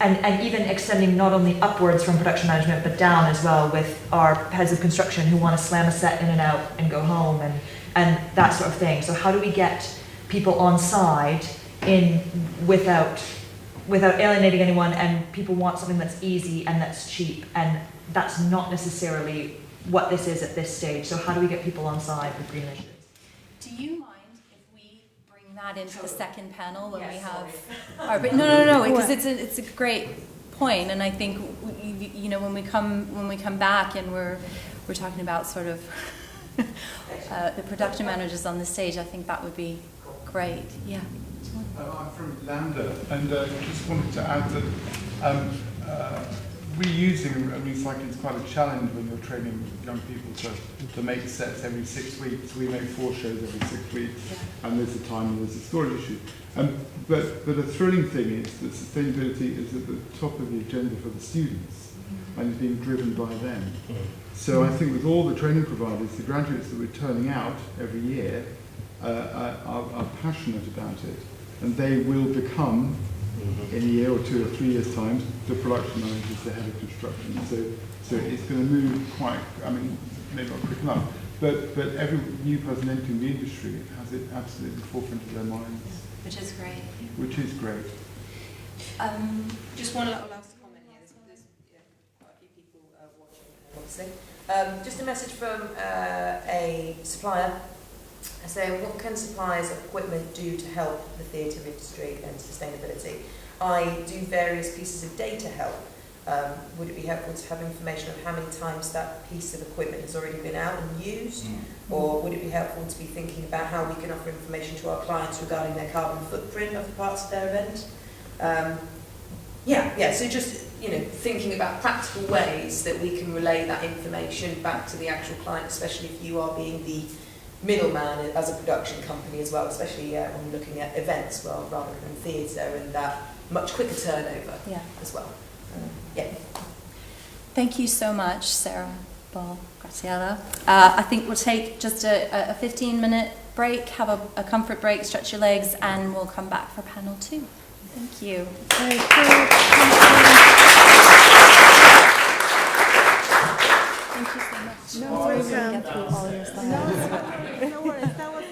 and even extending not only upwards from production management, but down as well with our heads of construction who want to slam a set in and out and go home and that sort of thing. So how do we get people on side without alienating anyone, and people want something that's easy and that's cheap, and that's not necessarily what this is at this stage. So how do we get people on side with green initiatives? Do you mind if we bring that into the second panel when we Yes, have sorry. our, no, because it's a great point, and I think you know when we come back and we're talking about sort of the production managers on the stage, I think that would be great. Yeah. I'm from Lambda, and just wanted to add that reusing and recycling is quite a challenge when you're training young people to make sets every 6 weeks. We make 4 shows every 6 weeks, and there's a time and there's a storage issue. But a thrilling thing is that sustainability is at the top of the agenda for the students, and is being driven by them. So I think with all the training providers, the graduates that we're turning out every year are passionate about it, and they will become, in a year or 2 or 3 years' time, the production managers, the head of construction. So it's going to move quite, I mean, maybe not quick enough, but every new person entering the industry has it absolutely at the forefront of their minds. Which is great. Which is great. Just one little last comment here. There's quite a few people watching, obviously. Just a message from a supplier saying, what can suppliers of equipment do to help the theatre industry and sustainability? I do various pieces of data help. Would it be helpful to have information of how many times that piece of equipment has already been out and used? Or would it be helpful to be thinking about how we can offer information to our clients regarding their carbon footprint of the parts of their event? So just, thinking about practical ways that we can relay that information back to the actual client, especially if you are being the middleman as a production company as well, especially when we're looking at events rather than theatre and that much quicker turnover as well. Thank you so much, Sarah Ball, Graciela. I think we'll take just a 15-minute break, have a comfort break, stretch your legs, and we'll come back for panel 2. Thank you. Thank you so much. No worries. Get through all your slides. No worries. That was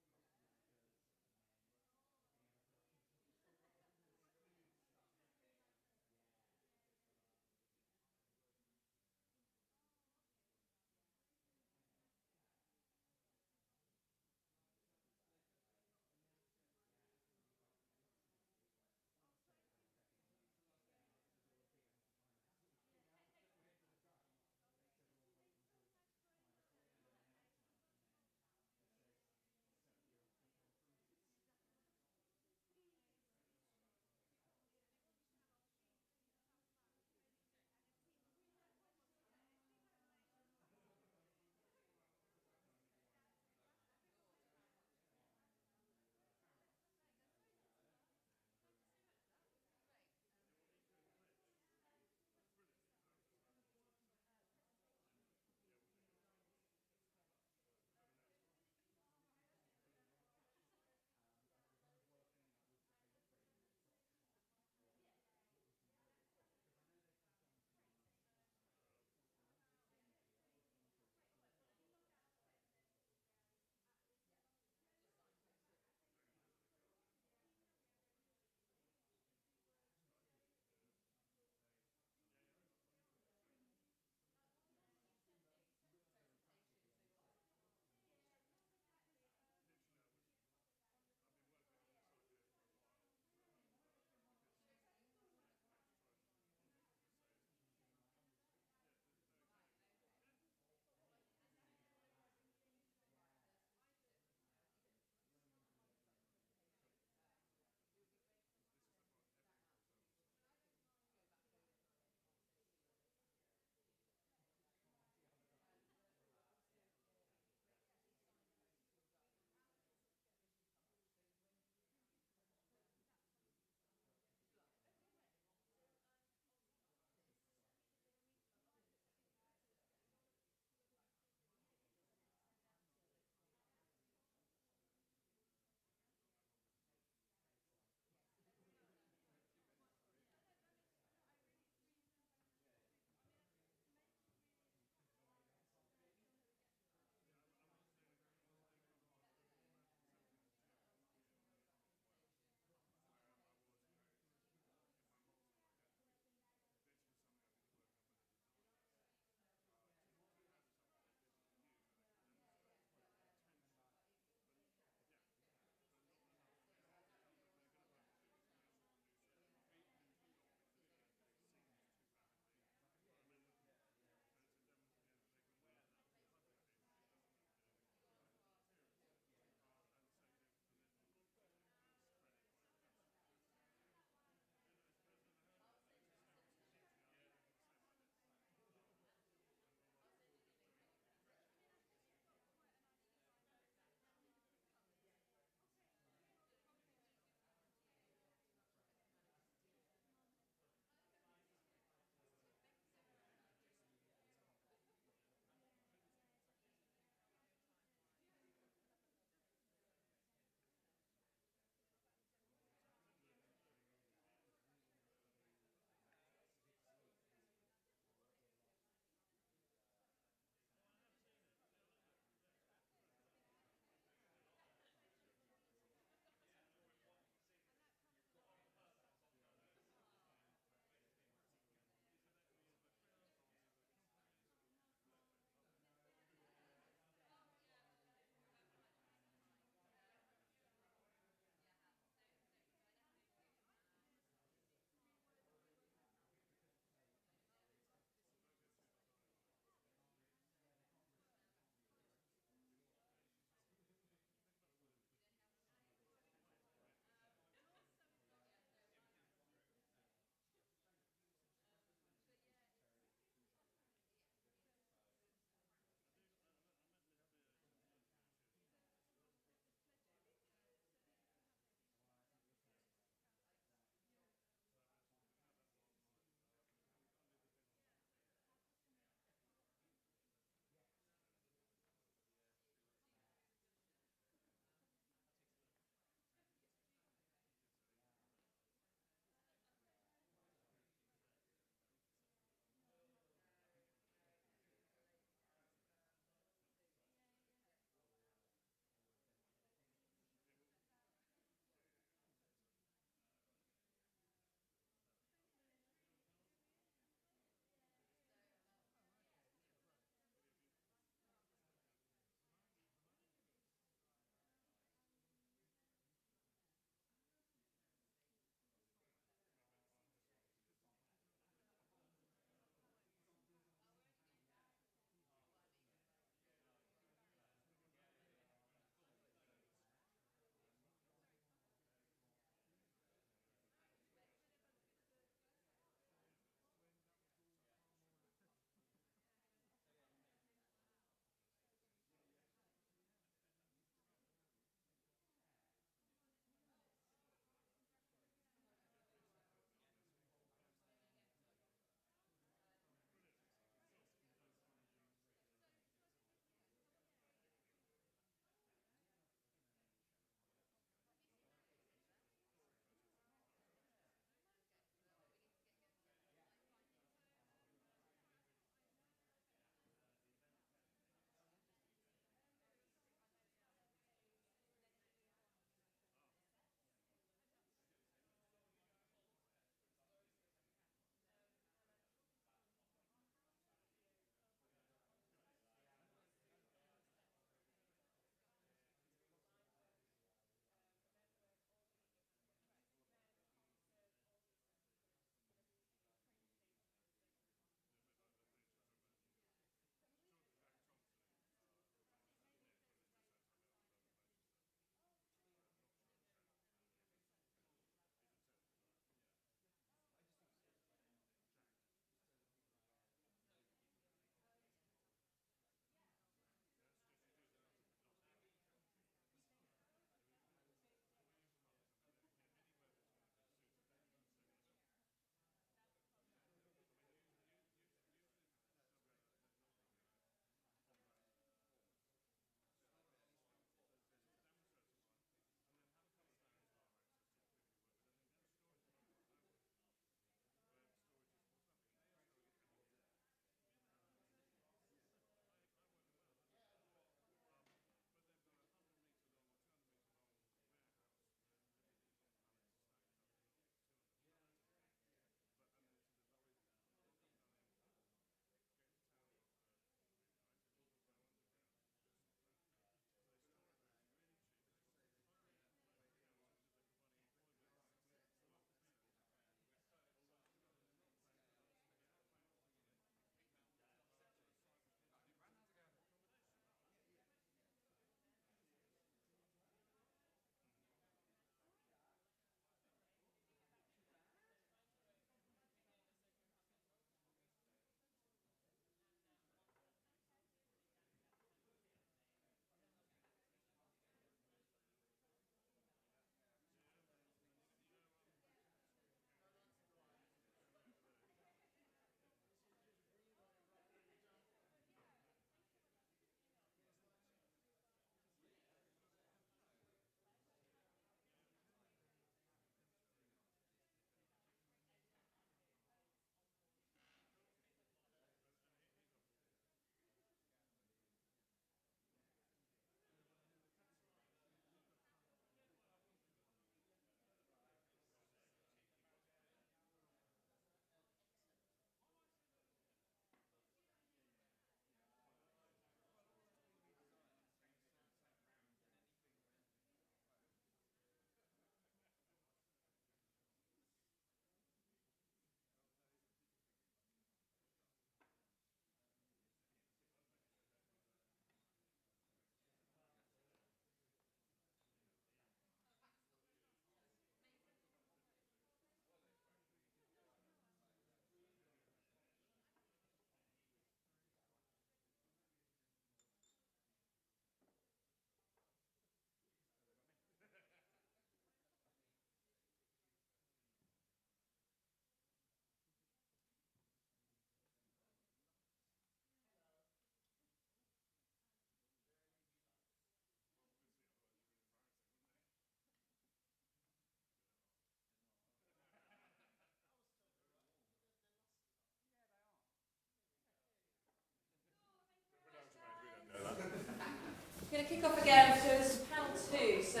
going to kick off again. So this is panel 2. So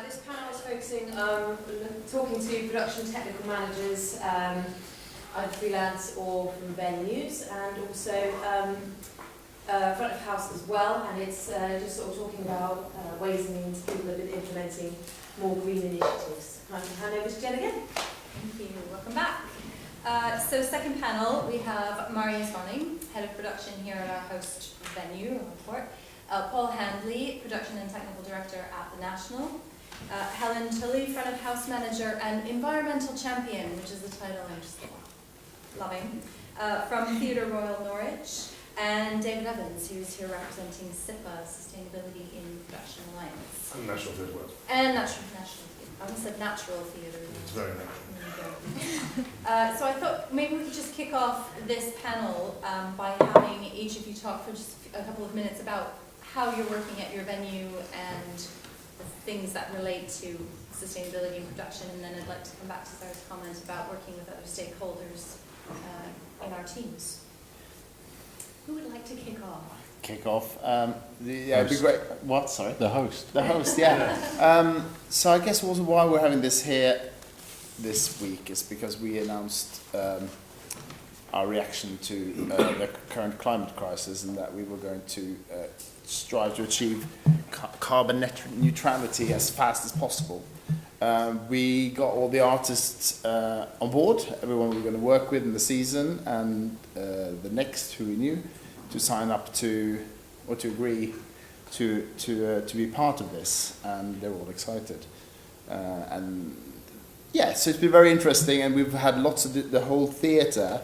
this panel is focusing on talking to production technical managers, either freelance or from venues, and also front of house as well. And it's just sort of talking about ways and means people have been implementing more green initiatives. I can hand over to Jen again. Thank you. Welcome back. So second panel, we have Marius Vonning, Head of Production here at our host venue, Port. Paul Handley, Production and Technical Director at the National. Helen Tully, Front of House Manager and Environmental Champion, which is the title I'm just loving, from Theatre Royal Norwich. And David Evans, who's here representing SIPA, Sustainability in Production Alliance. And National Theatre Wales. And National Theatre. I almost said natural theatre. It's very natural. So I thought maybe we could just kick off this panel by having each of you talk for just a couple of minutes about how you're working at your venue and the things that relate to sustainability in production, and then I'd like to come back to Sarah's comment about working with other stakeholders in our teams. Who would like to kick off? Kick off. Yeah, it'd be great. What? Sorry? The host. The host, yeah. So I guess also why we're having this here this week is because we announced our reaction to the current climate crisis, and that we were going to strive to achieve carbon neutrality as fast as possible. We got all the artists on board, everyone we were going to work with in the season, and the next who we knew, to sign up to, or to agree to be part of this, and they're all excited. And yeah, so it's been very interesting, and we've had lots of the whole theatre.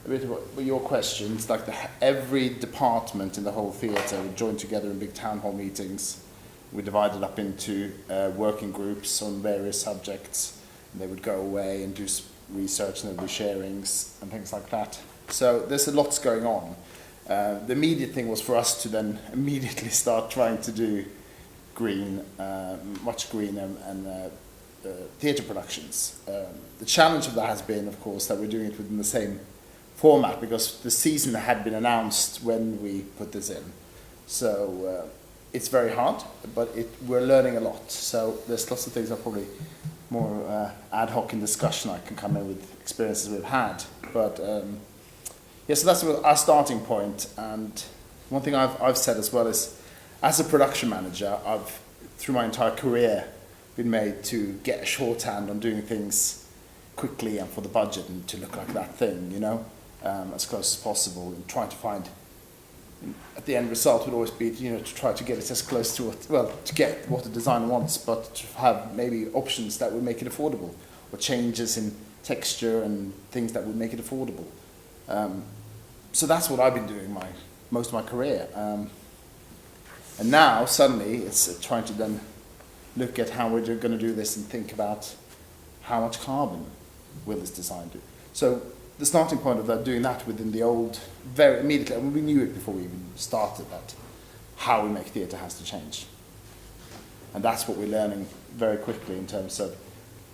A bit of your questions, like every department in the whole theatre would join together in big town hall meetings. We divided up into working groups on various subjects, and they would go away and do research, and there'd be sharings and things like that. So there's a lot going on. The immediate thing was for us to then immediately start trying to do green, much greener and theatre productions. The challenge of that has been, of course, that we're doing it within the same format, because the season had been announced when we put this in. So it's very hard, but we're learning a lot. So there's lots of things that are probably more ad hoc in discussion. I can come in with experiences we've had. But yeah, so that's our starting point. And one thing I've said as well is, as a production manager, I've, through my entire career, been made to get a shorthand on doing things quickly and for the budget and to look like that thing, you know, as close as possible, and trying to find, at the end result would always be, you know, to try to get it as close to what, well, to get what the designer wants, but to have maybe options that would make it affordable, or changes in texture and things that would make it affordable. So that's what I've been doing most of my career. And now, suddenly, it's trying to then look at how we're going to do this and think about how much carbon will this design do. So the starting point of that, doing that within the old, very immediately, and we knew it before we even started, that how we make theatre has to change. And that's what we're learning very quickly in terms of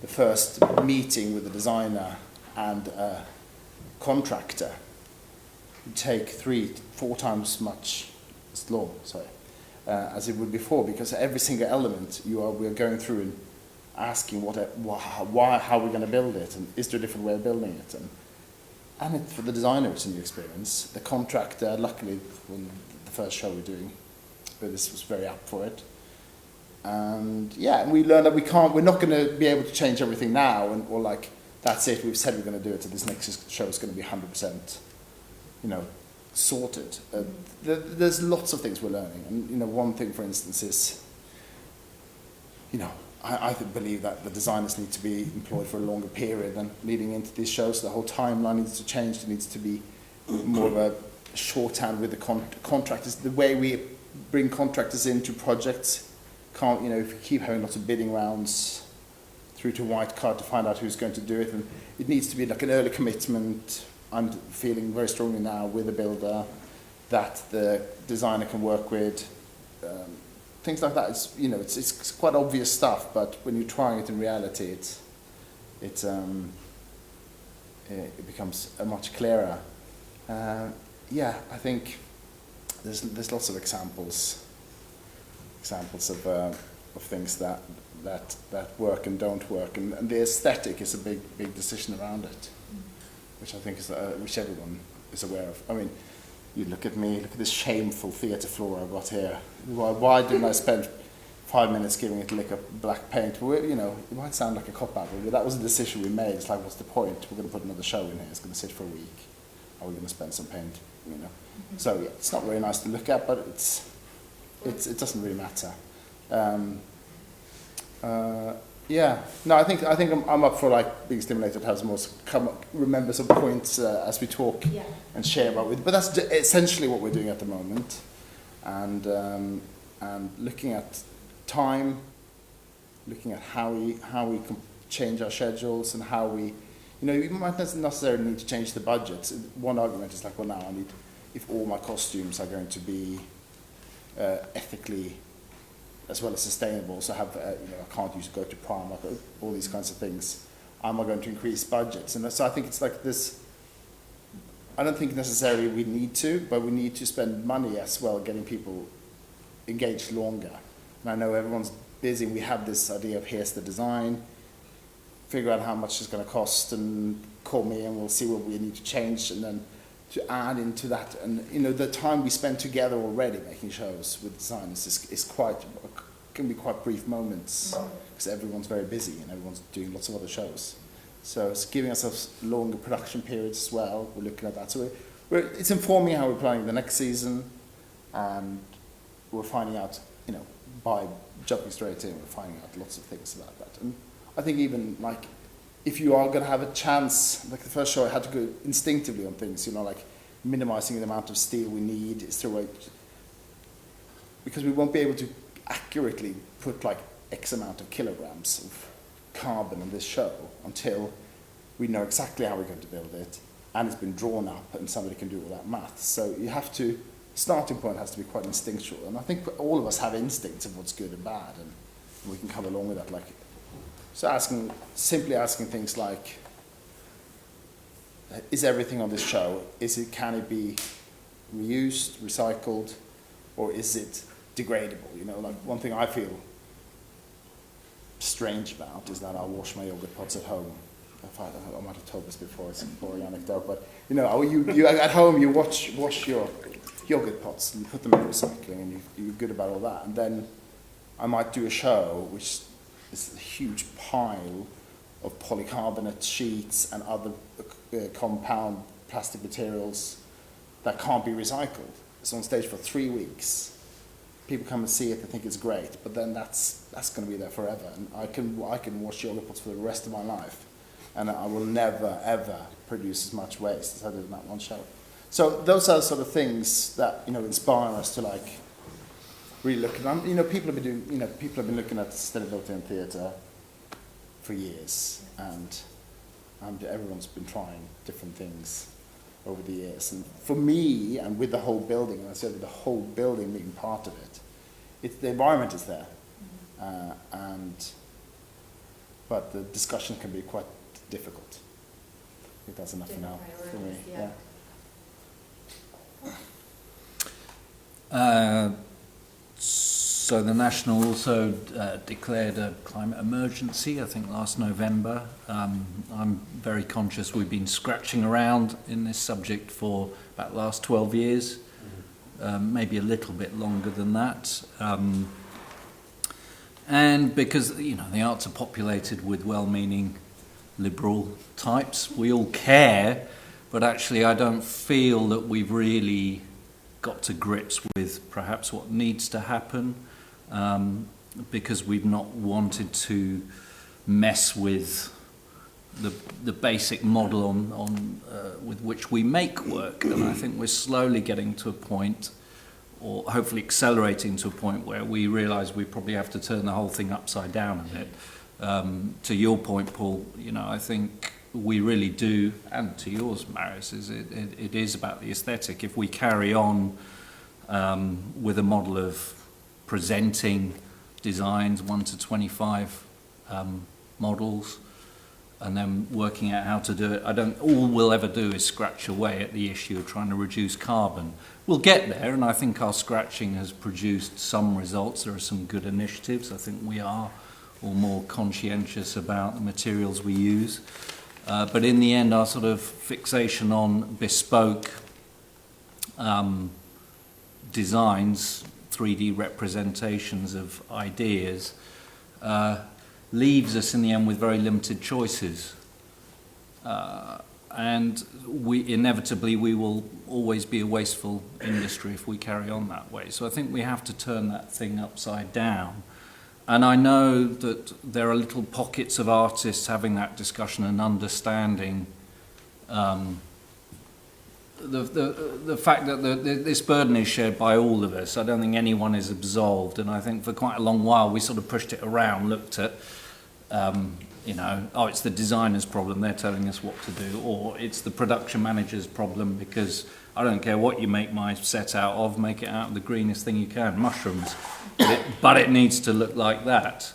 the first meeting with the designer and a contractor. Would take 3-4 times much long, as it would before, because every single element we're going through and asking how we're going to build it, and is there a different way of building it, and for the designer it's a new experience. The contractor, luckily, when the first show we're doing, but this was very up for it. And yeah, and we learned that we're not going to be able to change everything now, or like, that's it, we've said we're going to do it, so this next show is going to be 100%, you know, sorted. There's lots of things we're learning, and you know, one thing, for instance, is, you know, I believe that the designers need to be employed for a longer period than leading into these shows. The whole timeline needs to change. There needs to be more of a shorthand with the contractors. The way we bring contractors into projects, can't, you know, if you keep having lots of bidding rounds through to white card to find out who's going to do it, and it needs to be like an early commitment. I'm feeling very strongly now with a builder that the designer can work with. Things like that. It's, you know, it's quite obvious stuff, but when you're trying it in reality, it becomes much clearer. Yeah, I think there's lots of examples examples of things that work and don't work, and the aesthetic is a big decision around it, which I think is which everyone is aware of. I mean, you look at me, look at this shameful theatre floor I've got here. Why didn't I spend 5 minutes giving it a lick of black paint? Well, you know, it might sound like a cop-out, but that was a decision we made. It's like, what's the point? We're going to put another show in here. It's going to sit for a week. Are we going to spend some paint? You know. So yeah, it's not very nice to look at, but it doesn't really matter. Yeah. No, I think I'm up for like being stimulated. Has more remember some points as we talk and share about it. But that's essentially what we're doing at the moment, and looking at time, looking at how we can change our schedules and how we, you know, you might not necessarily need to change the budget. One argument is like, well, now I need, if all my costumes are going to be ethically as well as sustainable, so have, you know, I can't go to prom, all these kinds of things. Am I going to increase budgets? And so I think it's like this, I don't think necessarily we need to, but we need to spend money as well getting people engaged longer. And I know everyone's busy. We have this idea of here's the design, figure out how much it's going to cost, and call me and we'll see what we need to change, and then to add into that. And you know, the time we spend together already making shows with designers can be quite brief moments, because everyone's very busy and everyone's doing lots of other shows. So it's giving ourselves longer production periods as well. We're looking at that. So it's informing how we're planning the next season, and we're finding out, you know, by jumping straight in, we're finding out lots of things about that. And I think even like, if you are going to have a chance, like the first show I had to go instinctively on things, you know, like minimizing the amount of steel we need is the way, because we won't be able to accurately put like X amount of kilograms of carbon on this show until we know exactly how we're going to build it, and it's been drawn up and somebody can do all that math. So you have to, starting point has to be quite instinctual, and I think all of us have instincts of what's good and bad, and we can come along with that. Like, so simply asking things like, is everything on this show, can it be reused, recycled, or is it degradable? You know, like one thing I feel strange about is that I wash my yogurt pots at home. I might have told this before, it's a boring anecdote, but you know, you at home you wash your yogurt pots and you put them in recycling, and you're good about all that, and then I might do a show which is a huge pile of polycarbonate sheets and other compound plastic materials that can't be recycled. It's on stage for 3 weeks. People come and see it, they think it's great, but then that's going to be there forever, and I can wash yogurt pots for the rest of my life, and I will never ever produce as much waste as I did in that one show. So those are the sort of things that, you know, inspire us to like really look at. You know, people have been looking at sustainability in theatre for years, and everyone's been trying different things over the years. And for me, and with the whole building, and I said with the whole building being part of it, the environment is there, but the discussion can be quite difficult. I think that's enough for now for me. Yeah. So the National also declared a climate emergency, I think last November. I'm very conscious we've been scratching around in this subject for about the last 12 years, maybe a little bit longer than that. And because, you know, the arts are populated with well-meaning liberal types, we all care, but actually I don't feel that we've really got to grips with perhaps what needs to happen, because we've not wanted to mess with the basic model on with which we make work. And I think we're slowly getting to a point, or hopefully accelerating to a point, where we realise we probably have to turn the whole thing upside down a bit. To your point, Paul, you know, I think we really do, and to yours, Marius, it is about the aesthetic. If we carry on with a model of presenting designs, 1 to 25 models, and then working out how to do it, all we'll ever do is scratch away at the issue of trying to reduce carbon. we'll get there, and I think our scratching has produced some results. There are some good initiatives. I think we are all more conscientious about the materials we use. But in the end, our sort of fixation on bespoke designs, 3D representations of ideas, leaves us in the end with very limited choices. And inevitably we will always be a wasteful industry if we carry on that way. So I think we have to turn that thing upside down. And I know that there are little pockets of artists having that discussion and understanding the fact that this burden is shared by all of us. I don't think anyone is absolved, and I think for quite a long while we sort of pushed it around, looked at, you know, oh, it's the designer's problem, they're telling us what to do, or it's the production manager's problem because I don't care what you make my set out of, make it out of the greenest thing you can, mushrooms, but it needs to look like that.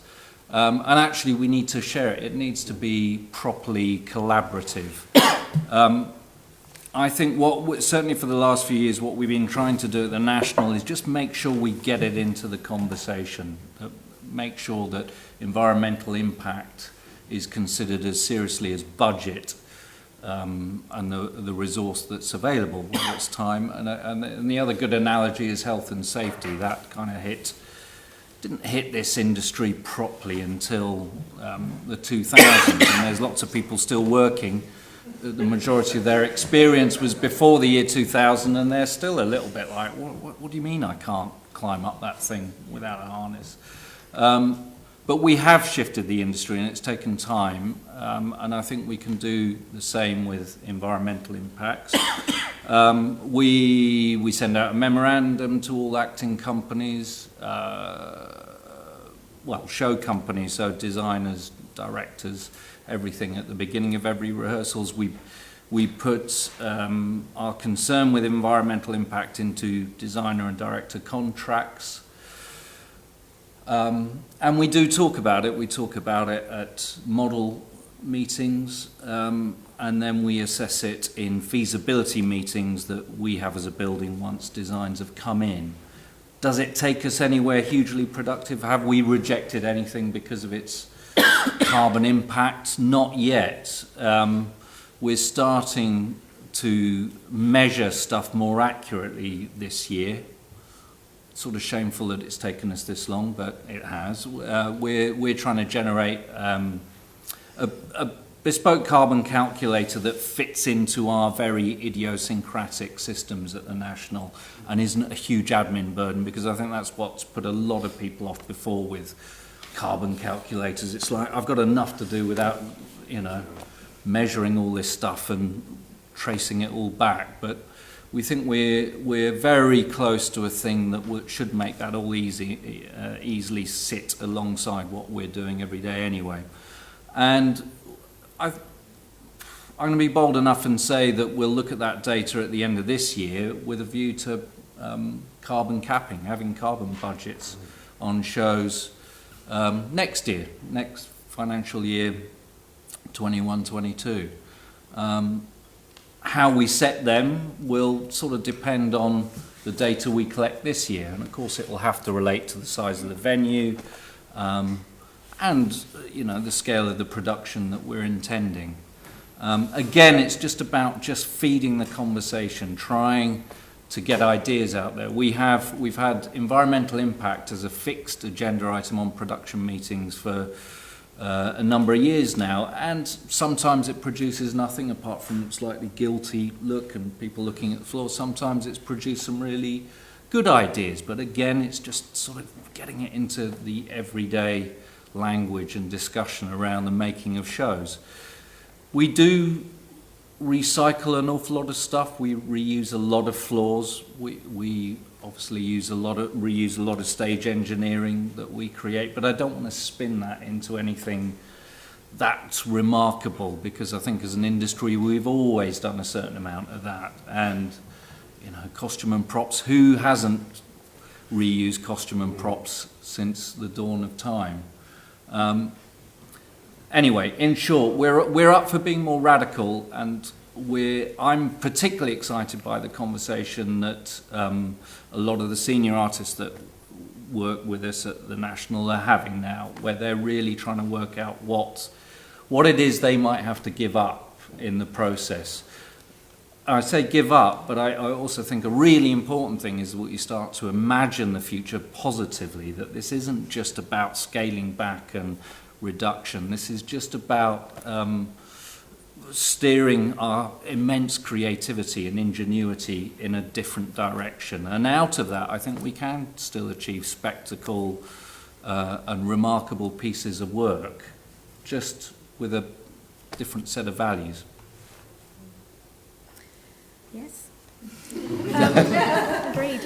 And actually we need to share it. It needs to be properly collaborative. I think certainly for the last few years, what we've been trying to do at the National is just make sure we get it into the conversation, make sure that environmental impact is considered as seriously as budget and the resource that's available when it's time. And the other good analogy is health and safety. That kind of didn't hit this industry properly until the 2000s, and there's lots of people still working. The majority of their experience was before the year 2000, and they're still a little bit like, what do you mean I can't climb up that thing without a harness? But we have shifted the industry, and it's taken time, and I think we can do the same with environmental impacts. We send out a memorandum to all acting companies, well, show companies, so designers, directors, everything at the beginning of every rehearsals. We put our concern with environmental impact into designer and director contracts. And we do talk about it. We talk about it at model meetings, and then we assess it in feasibility meetings that we have as a building once designs have come in. Does it take us anywhere hugely productive? Have we rejected anything because of its carbon impact? Not yet. We're starting to measure stuff more accurately this year. It's sort of shameful that it's taken us this long, but it has. We're trying to generate a bespoke carbon calculator that fits into our very idiosyncratic systems at the National and isn't a huge admin burden, because I think that's what's put a lot of people off before with carbon calculators. It's like, I've got enough to do without, you know, measuring all this stuff and tracing it all back. But we think we're very close to a thing that should make that all easily sit alongside what we're doing every day anyway. And I'm going to be bold enough and say that we'll look at that data at the end of this year with a view to carbon capping, having carbon budgets on shows next year, next financial year, 21-22. How we set them will sort of depend on the data we collect this year, and of course it will have to relate to the size of the venue and, you know, the scale of the production that we're intending. Again, it's just about feeding the conversation, trying to get ideas out there. We've had environmental impact as a fixed agenda item on production meetings for a number of years now, and sometimes it produces nothing apart from slightly guilty look and people looking at the floor. Sometimes it's produced some really good ideas, but again, it's just sort of getting it into the everyday language and discussion around the making of shows. We do recycle an awful lot of stuff. We reuse a lot of floors. We obviously reuse a lot of stage engineering that we create, but I don't want to spin that into anything that's remarkable, because I think as an industry we've always done a certain amount of that. And, you know, costume and props, who hasn't reused costume and props since the dawn of time? Anyway, in short, we're up for being more radical, and I'm particularly excited by the conversation that a lot of the senior artists that work with us at the National are having now, where they're really trying to work out what it is they might have to give up in the process. I say give up, but I also think a really important thing is that you start to imagine the future positively, that this isn't just about scaling back and reduction. This is just about steering our immense creativity and ingenuity in a different direction. And out of that, I think we can still achieve spectacle and remarkable pieces of work, just with a different set of values. Yes. Agreed.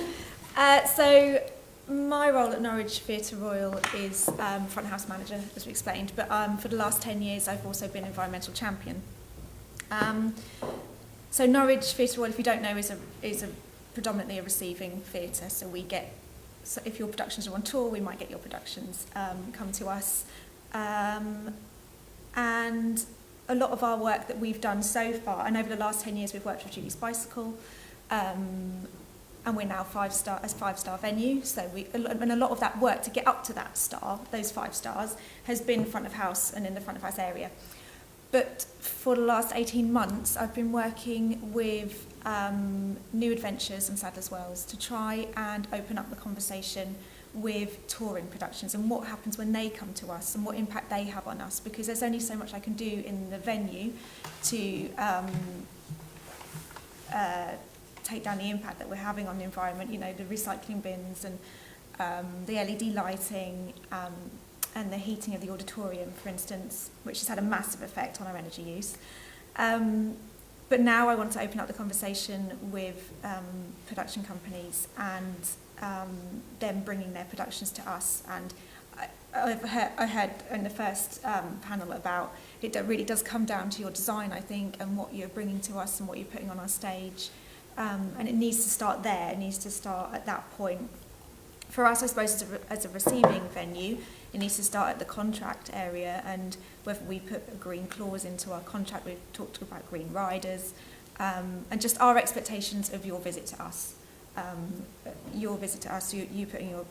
So my role at Norwich Theatre Royal is front house manager, as we explained, but for the last 10 years I've also been environmental champion. So Norwich Theatre Royal, if you don't know, is a predominantly a receiving theatre. So if your productions are on tour, we might get your productions come to us. And a lot of our work that we've done so far, and over the last 10 years we've worked with Julie's Bicycle, and we're now five-star venue. So and a lot of that work to get up to that star, those 5 stars, has been front of house and in the front of house area. But for the last 18 months, I've been working with New Adventures and Sadler's Wells to try and open up the conversation with touring productions and what happens when they come to us and what impact they have on us, because there's only so much I can do in the venue to take down the impact that we're having on the environment, you know, the recycling bins and the LED lighting and the heating of the auditorium, for instance, which has had a massive effect on our energy use. But now I want to open up the conversation with production companies and them bringing their productions to us. And I heard in the first panel about it really does come down to your design, I think, and what you're bringing to us and what you're putting on our stage. And it needs to start there. It needs to start at that point. For us, I suppose, as a receiving venue, it needs to start at the contract area, and whether we put a green clause into our contract. We've talked about green riders, and just our expectations of your visit to us. Your visit to us, you putting your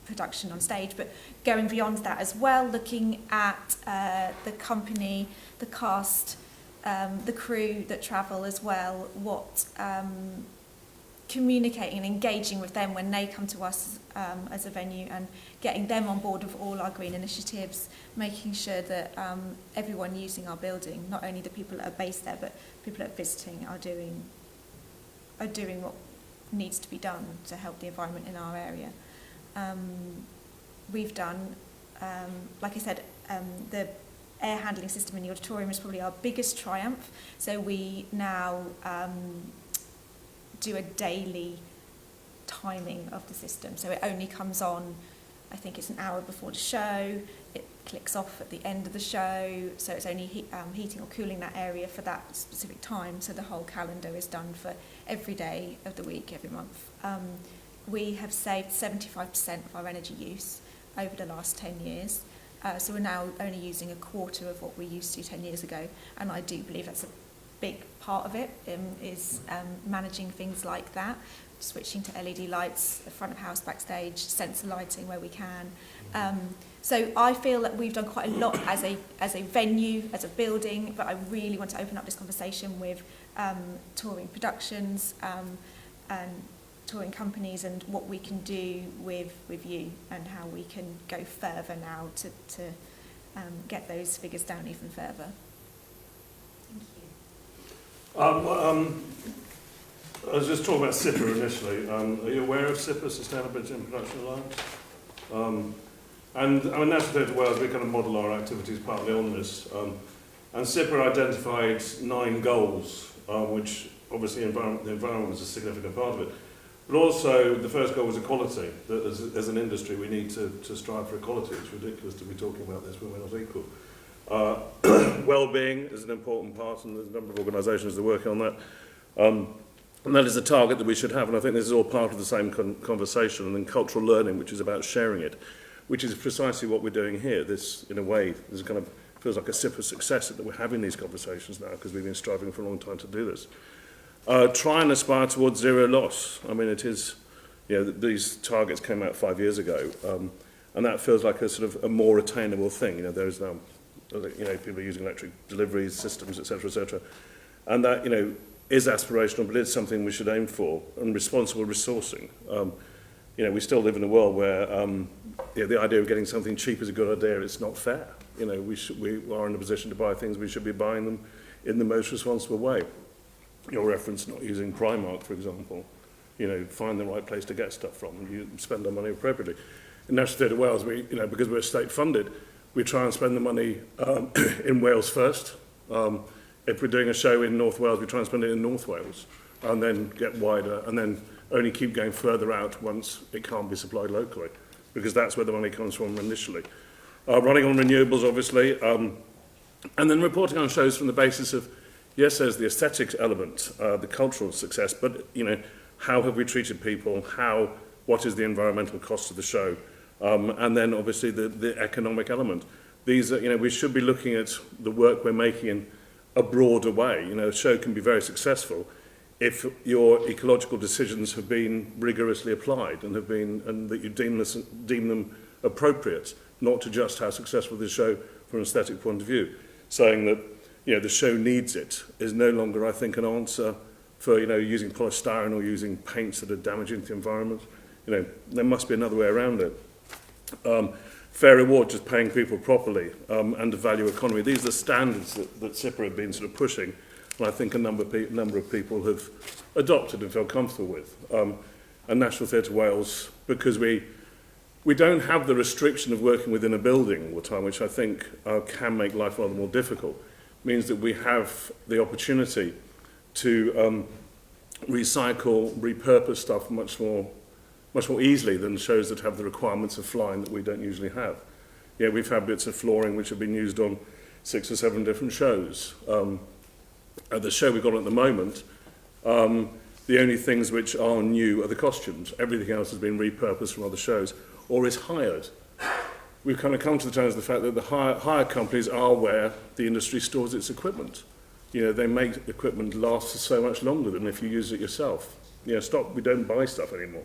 production on stage, but going beyond that as well, looking at the company, the cast, the crew that travel as well, what communicating and engaging with them when they come to us as a venue and getting them on board with all our green initiatives, making sure that everyone using our building, not only the people that are based there, but people that are visiting, are doing what needs to be done to help the environment in our area. We've done, like I said, the air handling system in the auditorium is probably our biggest triumph. So we now do a daily timing of the system. So it only comes on, I think it's an hour before the show, it clicks off at the end of the show, so it's only heating or cooling that area for that specific time, so the whole calendar is done for every day of the week, every month. We have saved 75% of our energy use over the last 10 years, so we're now only using a quarter of what we used to 10 years ago, and I do believe that's a big part of it, is managing things like that, switching to LED lights, front of house, backstage, sensor lighting where we can. So I feel that we've done quite a lot as a venue, as a building, but I really want to open up this conversation with touring productions and touring companies and what we can do with you and how we can go further now to get those figures down even further. I was just talking about SIPA initially. Are you aware of SIPA, Sustainability in Production Alliance? And I mean, National Theatre Wales, we kind of model our activities partly on this. And SIPA identified 9 goals, which obviously the environment was a significant part of it. But also, the first goal was equality. That as an industry, we need to strive for equality. It's ridiculous to be talking about this when we're not equal. Well-being is an important part, and there's a number of organisations that are working on that. And that is a target that we should have, and I think this is all part of the same conversation. And then cultural learning, which is about sharing it, which is precisely what we're doing here. This, in a way, is kind of feels like a sip of success that we're having these conversations now, because we've been striving for a long time to do this. Try and aspire towards zero loss. I mean, it is, you know, these targets came out 5 years ago, and that feels like a sort of a more attainable thing. You know, there's now, you know, people are using electric delivery systems, etc., and that, you know, is aspirational, but it's something we should aim for. And responsible resourcing. You know, we still live in a world where you know, the idea of getting something cheap is a good idea. It's not fair. You know, we are in a position to buy things. We should be buying them in the most responsible way. Your reference not using Primark, for example. You know, find the right place to get stuff from, and you spend our money appropriately. In National Theatre Wales, we, you know, because we're state funded, we try and spend the money in Wales first. If we're doing a show in North Wales, we try and spend it in North Wales, and then get wider, and then only keep going further out once it can't be supplied locally, because that's where the money comes from initially. Running on renewables, obviously, and then reporting on shows from the basis of, yes, there's the aesthetics element, the cultural success, but, you know, how have we treated people? What is the environmental cost of the show? And then, obviously, the economic element. These are, you know, we should be looking at the work we're making in a broader way. You know, a show can be very successful if your ecological decisions have been rigorously applied and that you deem them appropriate, not to just how successful the show from an aesthetic point of view. Saying that, you know, the show needs it is no longer, I think, an answer for, you know, using polystyrene or using paints that are damaging to the environment. You know, there must be another way around it. Fair reward, just paying people properly, and a value economy. These are the standards that CIPA have been sort of pushing, and I think a number of people have adopted and feel comfortable with. And National Theatre Wales, because we don't have the restriction of working within a building all the time, which I think can make life rather more difficult, means that we have the opportunity to recycle, repurpose stuff much more easily than shows that have the requirements of flying that we don't usually have. Yeah, we've had bits of flooring which have been used on 6 or 7 different shows. At the show we've got at the moment, the only things which are new are the costumes. Everything else has been repurposed from other shows or is hired. We've kind of come to the terms of the fact that the hire companies are where the industry stores its equipment. You know, they make equipment last for so much longer than if you use it yourself. You know, we don't buy stuff anymore.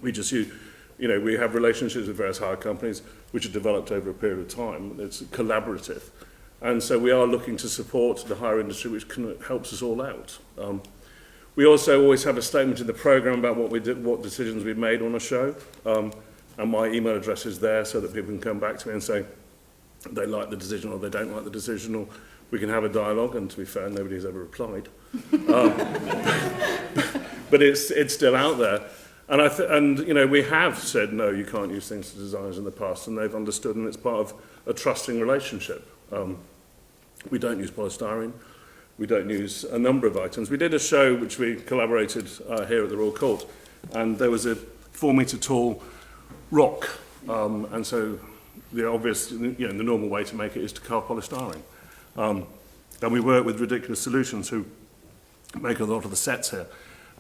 We just use, you know, we have relationships with various hire companies which are developed over a period of time. It's collaborative. And so we are looking to support the hire industry, which helps us all out. We also always have a statement in the programme about what we did, what decisions we've made on a show. And my email address is there so that people can come back to me and say they like the decision or they don't like the decision, or we can have a dialogue. And to be fair, nobody's ever replied. But it's still out there. And you know, we have said, no, you can't use things to designers in the past, and they've understood, and it's part of a trusting relationship. We don't use polystyrene. We don't use a number of items. We did a show which we collaborated here at the Royal Court, and there was a 4-metre tall rock, and so the obvious, you know, the normal way to make it is to carve polystyrene. And we work with Ridiculous Solutions, who make a lot of the sets here,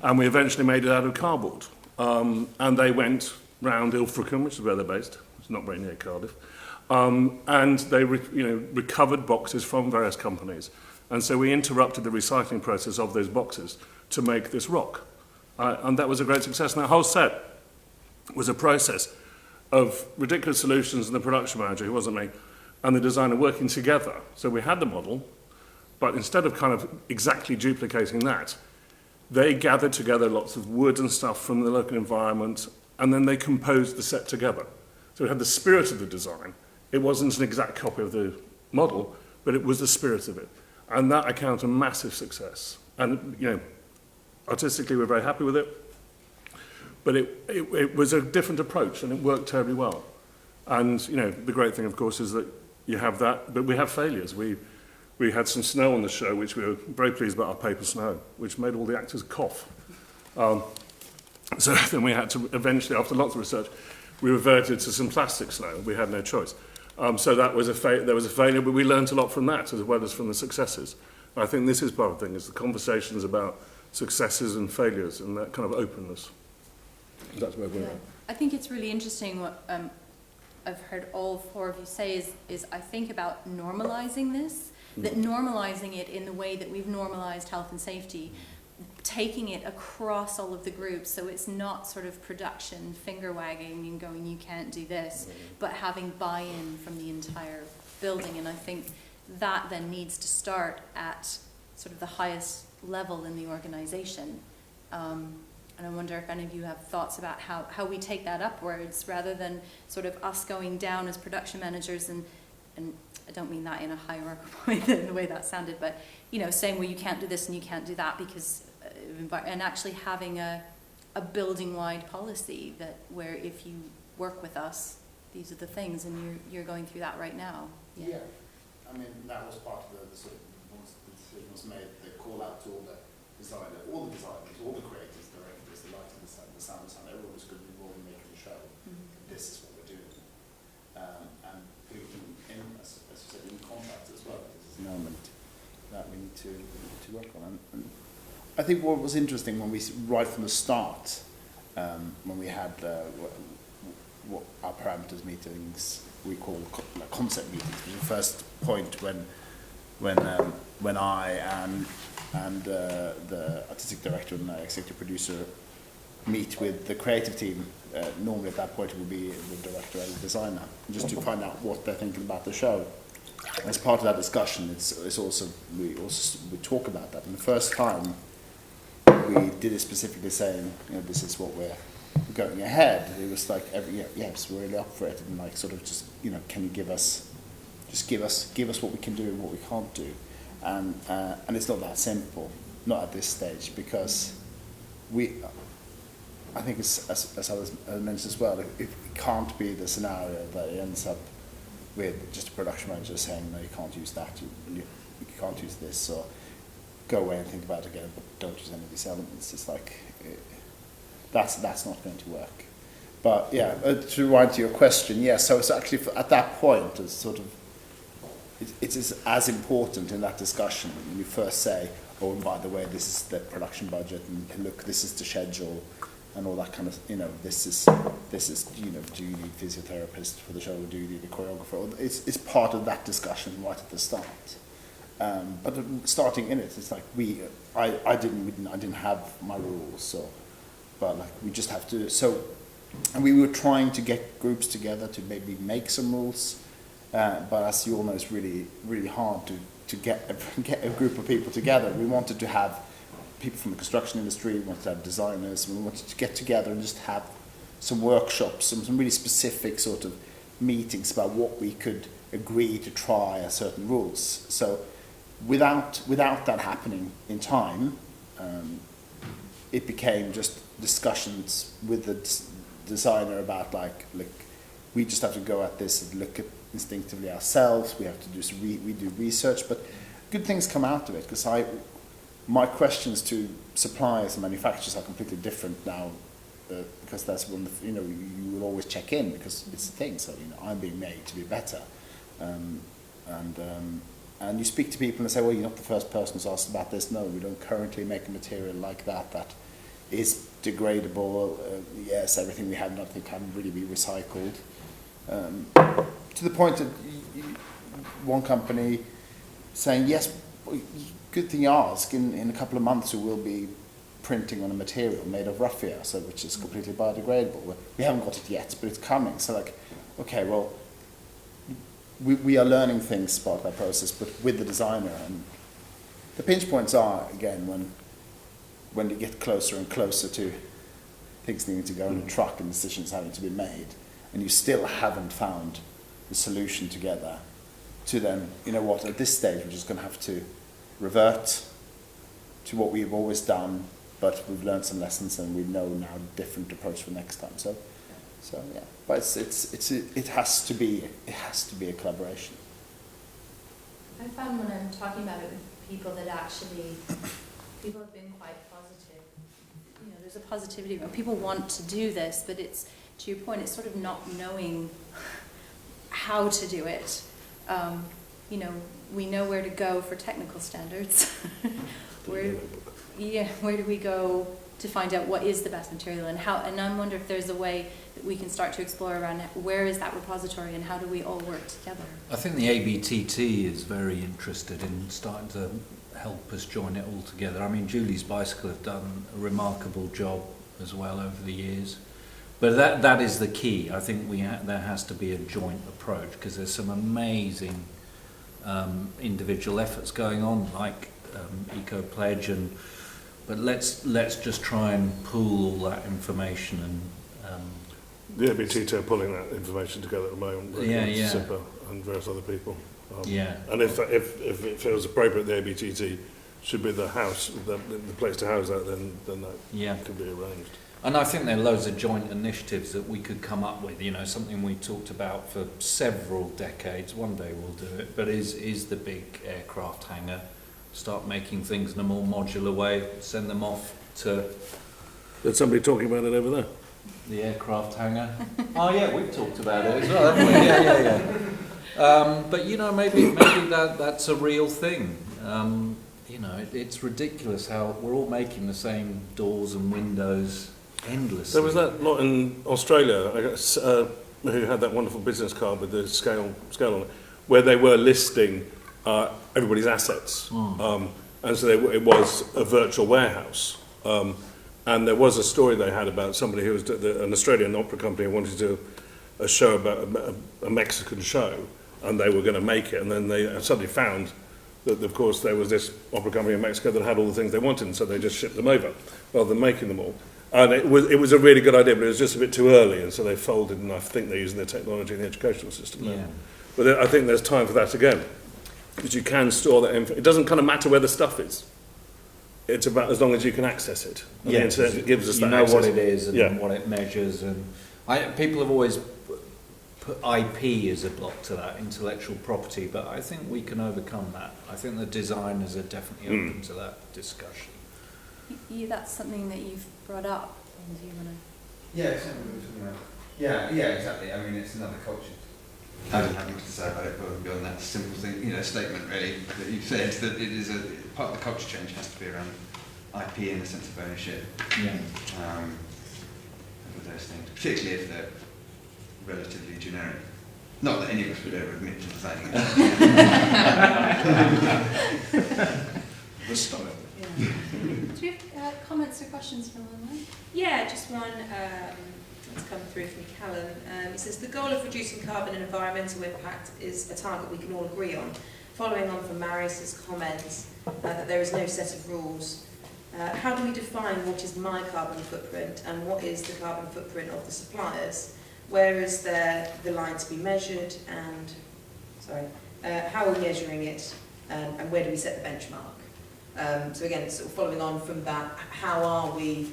and we eventually made it out of cardboard. And they went round Ilfracombe, which is where they're based. It's not very near Cardiff. And they recovered boxes from various companies. And so we interrupted the recycling process of those boxes to make this rock. And that was a great success. And that whole set was a process of Ridiculous Solutions and the production manager, who wasn't me, and the designer working together. So we had the model, but instead of kind of exactly duplicating that, they gathered together lots of wood and stuff from the local environment, and then they composed the set together. So it had the spirit of the design. It wasn't an exact copy of the model, but it was the spirit of it. And that I count a massive success. And, you know, artistically we're very happy with it, but it was a different approach, and it worked terribly well. And, you know, the great thing, of course, is that you have that, but we have failures. We had some snow on the show, which we were very pleased about, our paper snow, which made all the actors cough. So then we had to eventually, after lots of research, we reverted to some plastic snow. We had no choice. So that was there was a failure, but we learned a lot from that, as well as from the successes. And I think this is part of the thing, is the conversations about successes and failures and that kind of openness. That's where we're at. I think it's really interesting what I've heard all four of you say is I think about normalizing this, that normalizing it in the way that we've normalized health and safety, taking it across all of the groups, so it's not sort of production finger wagging and going, you can't do this, but having buy-in from the entire building. And I think that then needs to start at sort of the highest level in the organization. And I wonder if any of you have thoughts about how we take that upwards, rather than sort of us going down as production managers, and I don't mean that in a hierarchical way, in the way that sounded, but you know, saying, well, you can't do this and you can't do that because and actually having a building-wide policy that where if you work with us, these are the things, and you're going through that right now. Yeah. I mean, that was part of the sort of, once the decision was made, they call out to all the designers, all the creators, directors, the lighting design, the sound design, everyone was going to be involved in making the show. This is what we're doing. And we can, as you said, in contracts as well, this is an element that we need to work on. And I think what was interesting when we, right from the start, when we had what our parameters meetings we call concept meetings, which was the first point when I and the artistic director and the executive producer meet with the creative team. Normally at that point it would be the director and the designer, just to find out what they're thinking about the show. As part of that discussion, we talk about that. And the first time we did it specifically saying, you know, this is what we're going ahead. It was like yes, we're really up for it, and like sort of just, you know, can you give us what we can do and what we can't do, and it's not that simple, not at this stage, because I think it's, as I was mentioned as well, it can't be the scenario that it ends up with just a production manager saying, no, you can't use that, you can't use this, or go away and think about it again, but don't use any of these elements. It's like, that's not going to work. But yeah, to rewind to your question, yeah, so it's actually at that point, it's sort of, it is as important in that discussion when you first say, oh, and by the way, this is the production budget, and look, this is the schedule, and all that kind of, you know, this is, you know, do you need a physiotherapist for the show, or do you need a choreographer? It's part of that discussion right at the start. But starting in it, it's like I didn't have my rules, so, but like we just have to. So, and we were trying to get groups together to maybe make some rules, but as you all know, it's really hard to get a group of people together. We wanted to have people from the construction industry, we wanted to have designers, we wanted to get together and just have some workshops, some really specific sort of meetings about what we could agree to try as certain rules. So without that happening in time, it became just discussions with the designer about like we just have to go at this and look at instinctively ourselves. We have to do we do research, but good things come out of it, because my questions to suppliers and manufacturers are completely different now, because that's when you know you will always check in because it's a thing. So, you know, I'm being made to be better, and you speak to people and say, well, you're not the first person who's asked about this. No, we don't currently make a material like that is degradable. Yes, everything we have, nothing can really be recycled. To the point that one company saying, yes, good thing you ask, in a couple of months we will be printing on a material made of raffia, so which is completely biodegradable. We haven't got it yet, but it's coming. So like, okay, well, we are learning things as part of that process, but with the designer. And the pinch points are, again, when you get closer and closer to things needing to go in a truck and decisions having to be made, and you still haven't found the solution together, to then, you know what, at this stage we're just going to have to revert to what we've always done, but we've learned some lessons and we know now a different approach for next time. So yeah, but it has to be a collaboration. I found when I'm talking about it with people that actually people have been quite positive. You know, there's a positivity when people want to do this, but it's, to your point, it's sort of not knowing how to do it. You know, we know where to go for technical standards. Where do we go to find out what is the best material and how, and I wonder if there's a way that we can start to explore around where is that repository and how do we all work together. I think the ABTT is very interested in starting to help us join it all together. I mean, Julie's Bicycle have done a remarkable job as well over the years. But that is the key. I think there has to be a joint approach, because there's some amazing individual efforts going on, like Eco Pledge, but let's just try and pool all that information and. The ABTT are pulling that information together at the moment. Yeah. SIPA and various other people. Yeah. And if it feels appropriate, the ABTT should be the house, the place to house that, then that could be arranged. And I think there are loads of joint initiatives that we could come up with, you know, something we talked about for several decades. One day we'll do it, but is the big aircraft hangar. Start making things in a more modular way, send them off to... There's somebody talking about it over there. The aircraft hangar. Oh yeah, we've talked about it as well, haven't we? Yeah. But you know, maybe that's a real thing. You know, it's ridiculous how we're all making the same doors and windows endlessly. There was that lot in Australia, I guess, who had that wonderful business card with the scale on it, where they were listing everybody's assets. And so it was a virtual warehouse. And there was a story they had about somebody who was an Australian opera company who wanted to do a show about a Mexican show, and they were going to make it, and then they suddenly found that, of course, there was this opera company in Mexico that had all the things they wanted, and so they just shipped them over rather than making them all. And it was a really good idea, but it was just a bit too early, and so they folded, and I think they're using the technology in the educational system now. Yeah. But I think there's time for that again, because you can store that info. It doesn't kind of matter where the stuff is. It's about as long as you can access it. And the internet gives us that access. You know what it is and what it measures. And people have always put IP as a block to that, intellectual property, but I think we can overcome that. I think the designers are definitely open to that discussion. That's something that you've brought up. Do you want to? Yeah, exactly what we're talking about. Yeah, exactly. I mean, it's another culture. I don't have much to say about it, but beyond that simple thing, you know, statement really that you said, that it is a part of the culture change has to be around IP and a sense of ownership. Yeah. And with those things, particularly if they're relatively generic. Not that any of us would ever admit to designing it. The style. Yeah. Do you have comments or questions from online? Yeah, just one that's come through from Callum. It says, the goal of reducing carbon and environmental impact is a target we can all agree on. Following on from Maris's comments that there is no set of rules, how do we define what is my carbon footprint and what is the carbon footprint of the suppliers? Where is the line to be measured, and how are we measuring it, and where do we set the benchmark? So again, sort of following on from that, how are we,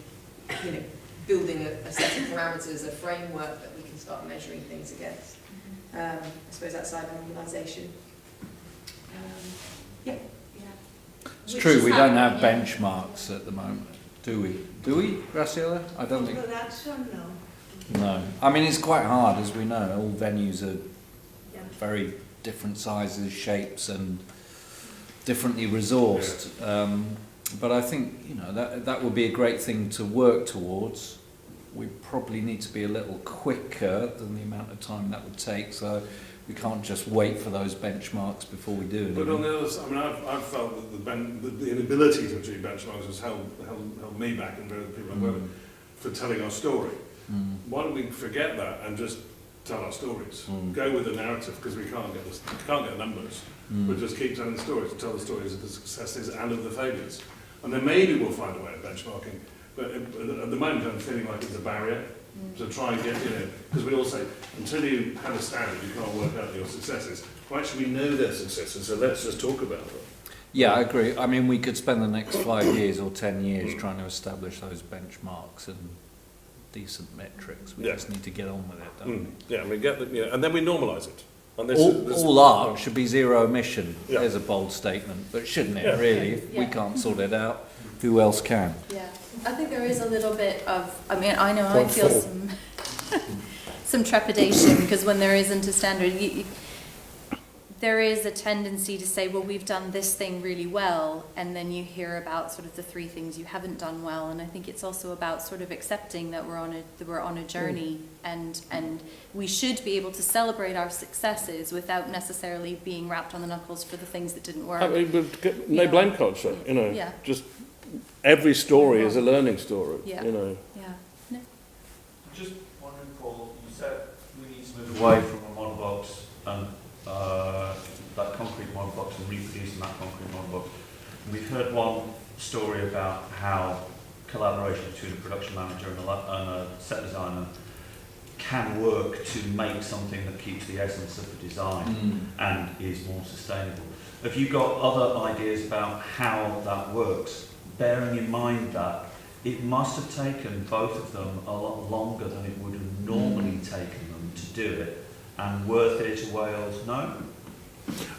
building a set of parameters, a framework that we can start measuring things against? I suppose outside of organisation. It's true, we don't have benchmarks at the moment, do we? Do we, Graciela? I don't think. Production, no. No. I mean, it's quite hard, as we know. All venues are very different sizes, shapes, and differently resourced. But I think, that would be a great thing to work towards. We probably need to be a little quicker than the amount of time that would take, so we can't just wait for those benchmarks before we do anything. But on the other side, I've felt that the inability to achieve benchmarks has held me back and various people I've worked with for telling our story. Why don't we forget that and just tell our stories? Go with the narrative, because we can't get numbers. But just keep telling the stories, tell the stories of the successes and of the failures. And then maybe we'll find a way of benchmarking. But at the moment, I'm feeling like it's a barrier to try and get, because we all say, until you have a standard, you can't work out your successes. Well, actually, we know their successes, so let's just talk about them. Yeah, I agree. I mean, we could spend the next 5 years or 10 years trying to establish those benchmarks and decent metrics. We just need to get on with it, don't we? Yeah, I mean, and then we normalise it. And all art should be zero emission. There's a bold statement, but shouldn't it, really? If we can't sort it out, who else can? Yeah, I think there is a little bit of, I know I feel some trepidation, because when there isn't a standard, there is a tendency to say, well, we've done this thing really well, and then you hear about sort of the 3 things you haven't done well. And I think it's also about sort of accepting that we're on a journey, and we should be able to celebrate our successes without necessarily being wrapped on the knuckles for the things that didn't work. I mean, but no blame culture, you know. Yeah. Just every story is a learning story, Yeah. you know. Yeah. No. Just wondering, Paul, you said we need to move away from a model box and that concrete model box and reproducing that concrete model box. We've heard one story about how collaboration between a production manager and a set designer can work to make something that keeps the essence of the design and is more sustainable. Have you got other ideas about how that works, bearing in mind that it must have taken both of them a lot longer than it would have normally taken them to do it, and were Theatre Wales known?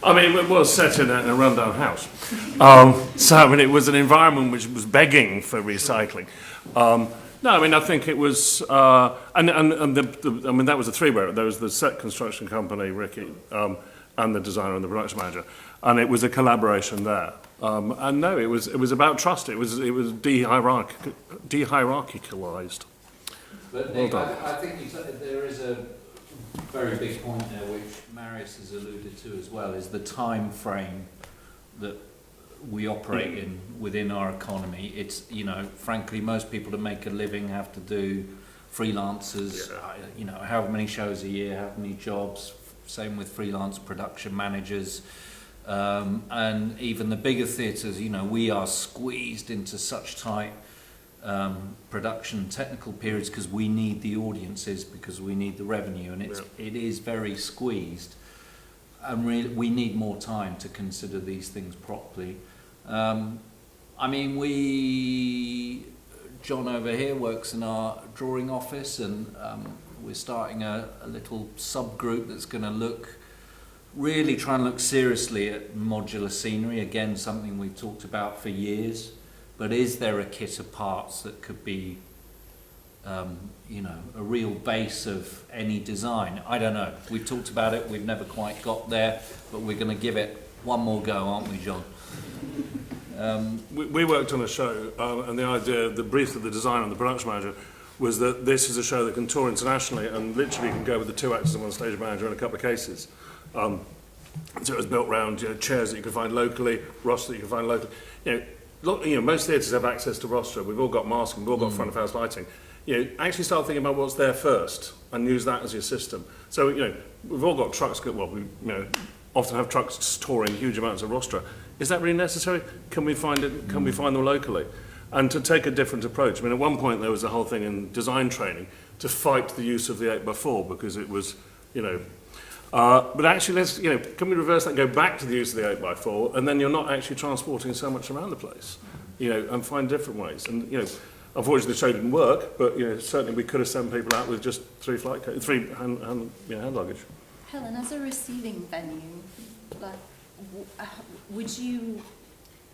I mean, it was set in a rundown house. So, I mean, it was an environment which was begging for recycling. No, I mean, I think it was, I mean, that was a 3-way. There was the set construction company, Ricky, and the designer and the production manager, and it was a collaboration there. And no, it was about trust. It was de-hierarchicalized. But Nick, I think there is a very big point there, which Marius has alluded to as well, is the time frame that we operate in within our economy. It's, you know, frankly, most people to make a living have to do freelancers, you know, however many shows a year, how many jobs, same with freelance production managers. And even the bigger theatres, you know, we are squeezed into such tight production technical periods because we need the audiences, because we need the revenue, and it is very squeezed, and really we need more time to consider these things properly. I mean, John over here works in our drawing office, and we're starting a little subgroup that's going to really try and look seriously at modular scenery, again something we've talked about for years. But is there a kit of parts that could be, you know, a real base of any design? I don't know. We've talked about it. We've never quite got there, but we're going to give it one more go, aren't we, John? We worked on a show, and the idea, the brief of the designer and the production manager was that this is a show that can tour internationally and literally can go with the 2 actors and 1 stage manager in a couple of cases. So it was built around, you know, chairs that you can find locally, roster that you can find locally. You know, most theatres have access to rostra. We've all got masking, we've all got front of house lighting. You know, actually start thinking about what's there first and use that as your system. So, you know, we've all got trucks. Well, we, you know, often have trucks storing huge amounts of rostra. Is that really necessary? Can we find it? Can we find them locally? And to take a different approach. I mean, at one point there was a whole thing in design training to fight the use of the 8x4 because it was, you know. But actually, can we reverse that and go back to the use of the 8x4, and then you're not actually transporting so much around the place, you know, and find different ways. And, you know, unfortunately the show didn't work, but, you know, certainly we could have sent people out with just 3 hand luggage. Helen, as a receiving venue, like,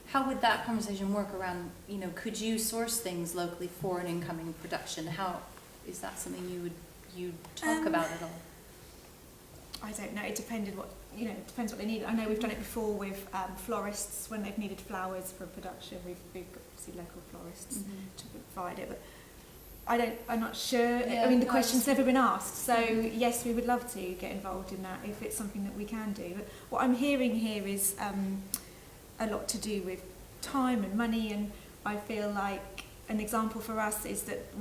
how would that conversation work around, you know, could you source things locally for an incoming production? How, is that something you talk about at all? I don't know. It depended it depends what they need. I know we've done it before with florists when they've needed flowers for a production. We've got obviously local florists to provide it, but I'm not sure. Yeah, I mean, the question's never been asked. So yes, we would love to get involved in that if it's something that we can do. But what I'm hearing here is a lot to do with time and money, and I feel like an example for us is that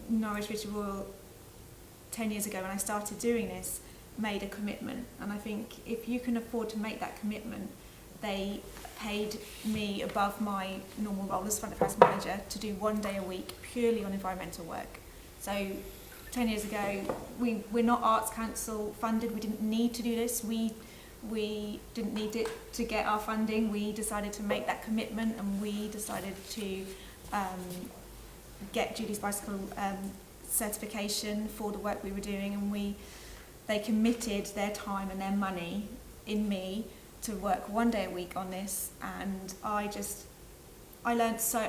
Norwich Richard Royal, 10 years ago when I started doing this, made a commitment, and I think if you can afford to make that commitment, they paid me above my normal role as front of house manager to do 1 day a week purely on environmental work. So 10 years ago, we're not Arts Council funded. We didn't need to do this. We didn't need it to get our funding. We decided to make that commitment, and we decided to get Julie's Bicycle certification for the work we were doing, and they committed their time and their money in me to work 1 day a week on this, and I've learned so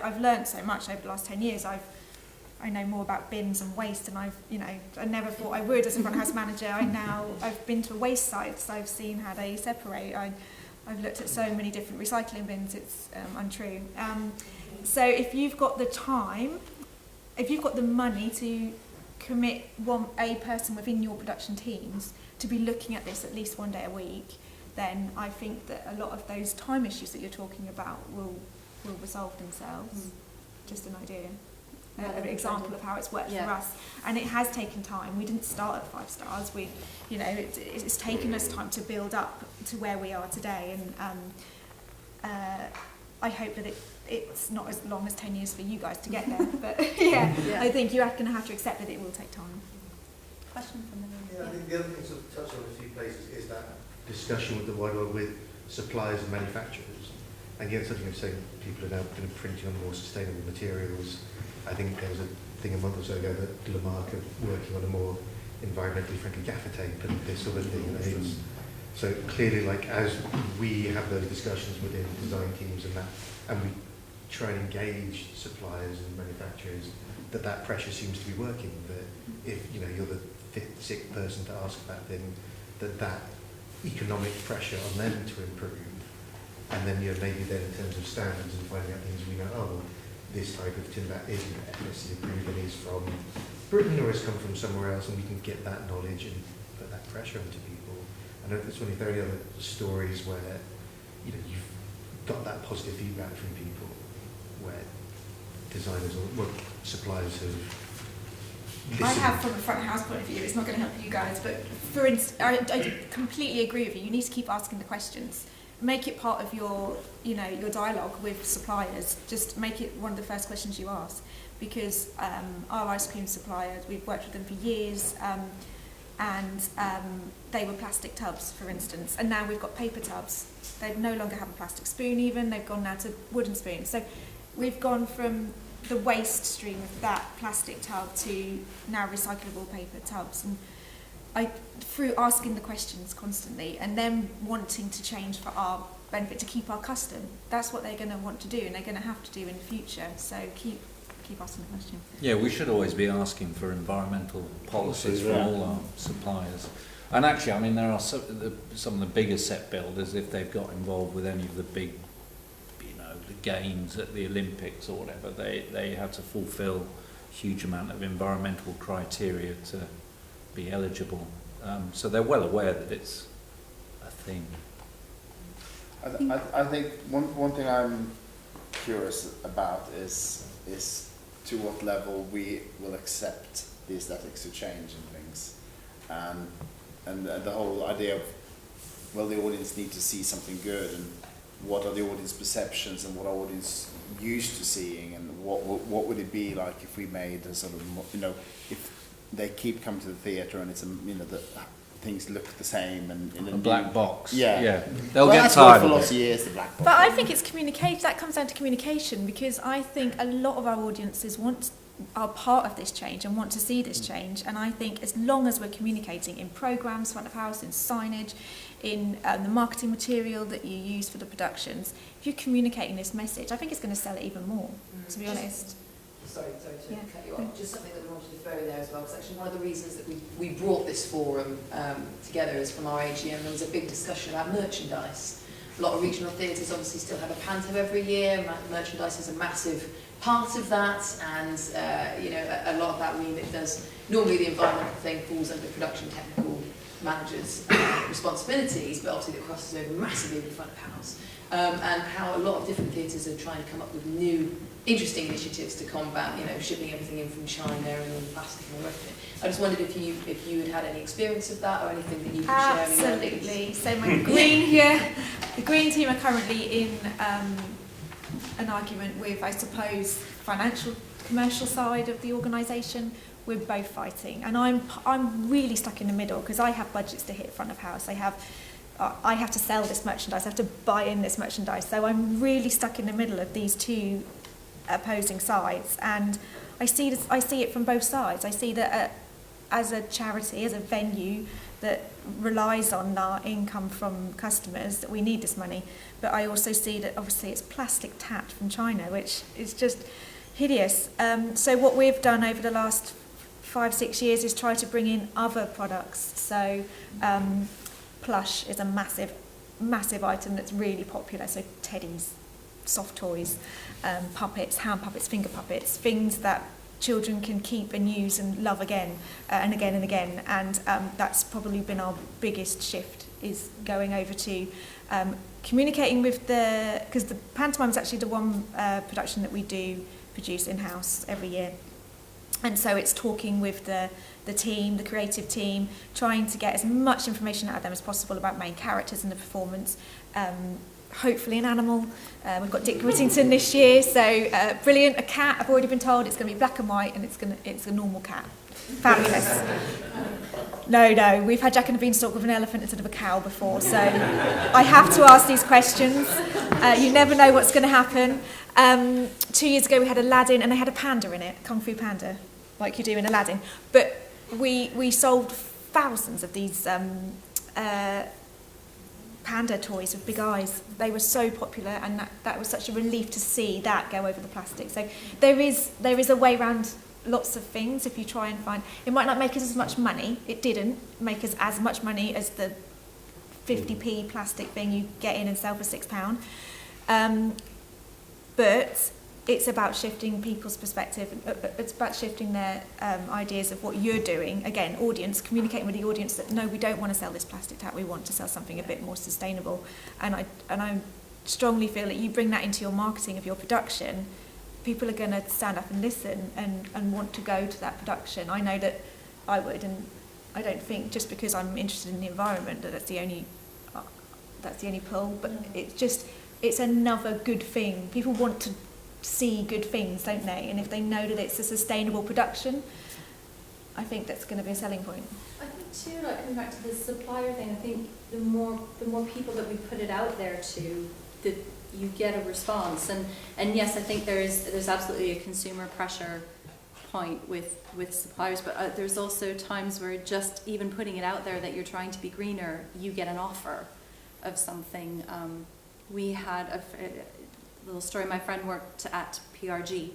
much over the last 10 years. I know more about bins and waste, and I never thought I would as a front house manager. I've been to a waste site, so I've seen how they separate. I've looked at so many different recycling bins, it's untrue. So if you've got the time, if you've got the money to commit a person within your production teams to be looking at this at least one day a week, then I think that a lot of those time issues that you're talking about will resolve themselves. Just an idea. An example of how it's worked for us, and it has taken time. We didn't start at 5 stars. It's taken us time to build up to where we are today, and I hope that it's not as long as 10 years for you guys to get there. But I think you're going to have to accept that it will take time. Question from the room. I think the other thing to touch on in a few places is that discussion with the wider world with suppliers and manufacturers. And again, something I'm saying, people are now printing on more sustainable materials. I think there was a thing a month or so ago that Lamarck are working on a more environmentally friendly gaffer tape and this sort of thing. So clearly, like, as we have those discussions within design teams and we try and engage suppliers and manufacturers, that pressure seems to be working. That if you're the 5th, 6th person to ask that thing, that economic pressure on them to improve, and then maybe then in terms of standards and finding out things we know, this type of timber isn't FSC approved and is from Britain or has come from somewhere else, and we can get that knowledge and put that pressure onto people. I know there's only very other stories where you've got that positive feedback from people, where designers or suppliers have listened. I have, from a front house point of view, it's not going to help you guys, but for instance, I completely agree with you. You need to keep asking the questions. Make it part of your dialogue with suppliers. Just make it one of the first questions you ask, because our ice cream suppliers, we've worked with them for years, and they were plastic tubs, for instance, and now we've got paper tubs. They no longer have a plastic spoon even, they've gone now to wooden spoons. So we've gone from the waste stream of that plastic tub to now recyclable paper tubs. And through asking the questions constantly and then wanting to change for our benefit, to keep our custom, that's what they're going to want to do, and they're going to have to do in the future. So keep asking the question. Yeah, we should always be asking for environmental policies from all our suppliers. And actually, I mean, there are some of the bigger set builders, if they've got involved with any of the big, the games at the Olympics or whatever, they had to fulfil a huge amount of environmental criteria to be eligible. So they're well aware that it's a thing. I think one thing I'm curious about is to what level we will accept the aesthetics to change and things, and the whole idea of, well, the audience need to see something good, and what are the audience perceptions and what are audience used to seeing, and what would it be like if we made a sort of, if they keep coming to the theatre and it's the things look the same and in a black box. Yeah. They'll get tired of it. For lots of years, the black box. But I think it's communication. That comes down to communication, because I think a lot of our audiences are part of this change and want to see this change. And I think as long as we're communicating in programmes, front of house, in signage, in the marketing material that you use for the productions, if you're communicating this message, I think it's going to sell it even more, to be honest. Sorry to cut you off. Just something that we wanted to throw in there as well, because actually one of the reasons that we brought this forum together is from our AGM. There was a big discussion about merchandise. A lot of regional theatres obviously still have a panto every year. Merchandise is a massive part of that, and a lot of that remit does. Normally the environmental thing falls under production technical managers' responsibilities, but obviously it crosses over massively with front of house. And how a lot of different theatres are trying to come up with new, interesting initiatives to combat, shipping everything in from China and all the plastic and all the rest of it. I just wondered if you had any experience of that or anything that you could share. Absolutely. So my the green team are currently in an argument with, I suppose, financial, commercial side of the organisation. We're both fighting, and I'm really stuck in the middle, because I have budgets to hit front of house. I have to sell this merchandise. I have to buy in this merchandise. So I'm really stuck in the middle of these two opposing sides, and I see it from both sides. I see that as a charity, as a venue that relies on our income from customers, that we need this money. But I also see that obviously it's plastic tapped from China, which is just hideous. So what we've done over the last 5-6 years is try to bring in other products. So plush is a massive item that's really popular. So teddies, soft toys, puppets, hand puppets, finger puppets, things that children can keep and use and love again and again and again. And that's probably been our biggest shift, is going over to communicating with because the pantomime is actually the one production that we do produce in-house every year. And so it's talking with the team, the creative team, trying to get as much information out of them as possible about main characters and the performance. Hopefully an animal. We've got Dick Whittington this year, so brilliant. A cat, I've already been told, it's going to be black and white, and it's a normal cat. Fabulous. No, we've had Jack and the Beanstalk with an elephant instead of a cow before, so I have to ask these questions. You never know what's going to happen. 2 years ago we had Aladdin, and they had a panda in it, Kung Fu Panda, like you do in Aladdin. But we sold thousands of these panda toys with big eyes. They were so popular, and that was such a relief to see that go over the plastic. So there is a way around lots of things if you try and find. It might not make us as much money. It didn't make us as much money as the 50p plastic thing you get in and sell for £6. But it's about shifting people's perspective. It's about shifting their ideas of what you're doing. Again, audience, communicating with the audience that no, we don't want to sell this plastic tap. We want to sell something a bit more sustainable. And I strongly feel that you bring that into your marketing of your production, people are going to stand up and listen and want to go to that production. I know that I would, and I don't think just because I'm interested in the environment that's the only pull. But it's another good thing. People want to see good things, don't they? And if they know that it's a sustainable production, I think that's going to be a selling point. I think too, like coming back to the supplier thing, I think the more people that we put it out there to, that you get a response. And yes, I think there's absolutely a consumer pressure point with suppliers, but there's also times where just even putting it out there that you're trying to be greener, you get an offer of something. We had a little story. My friend worked at PRG,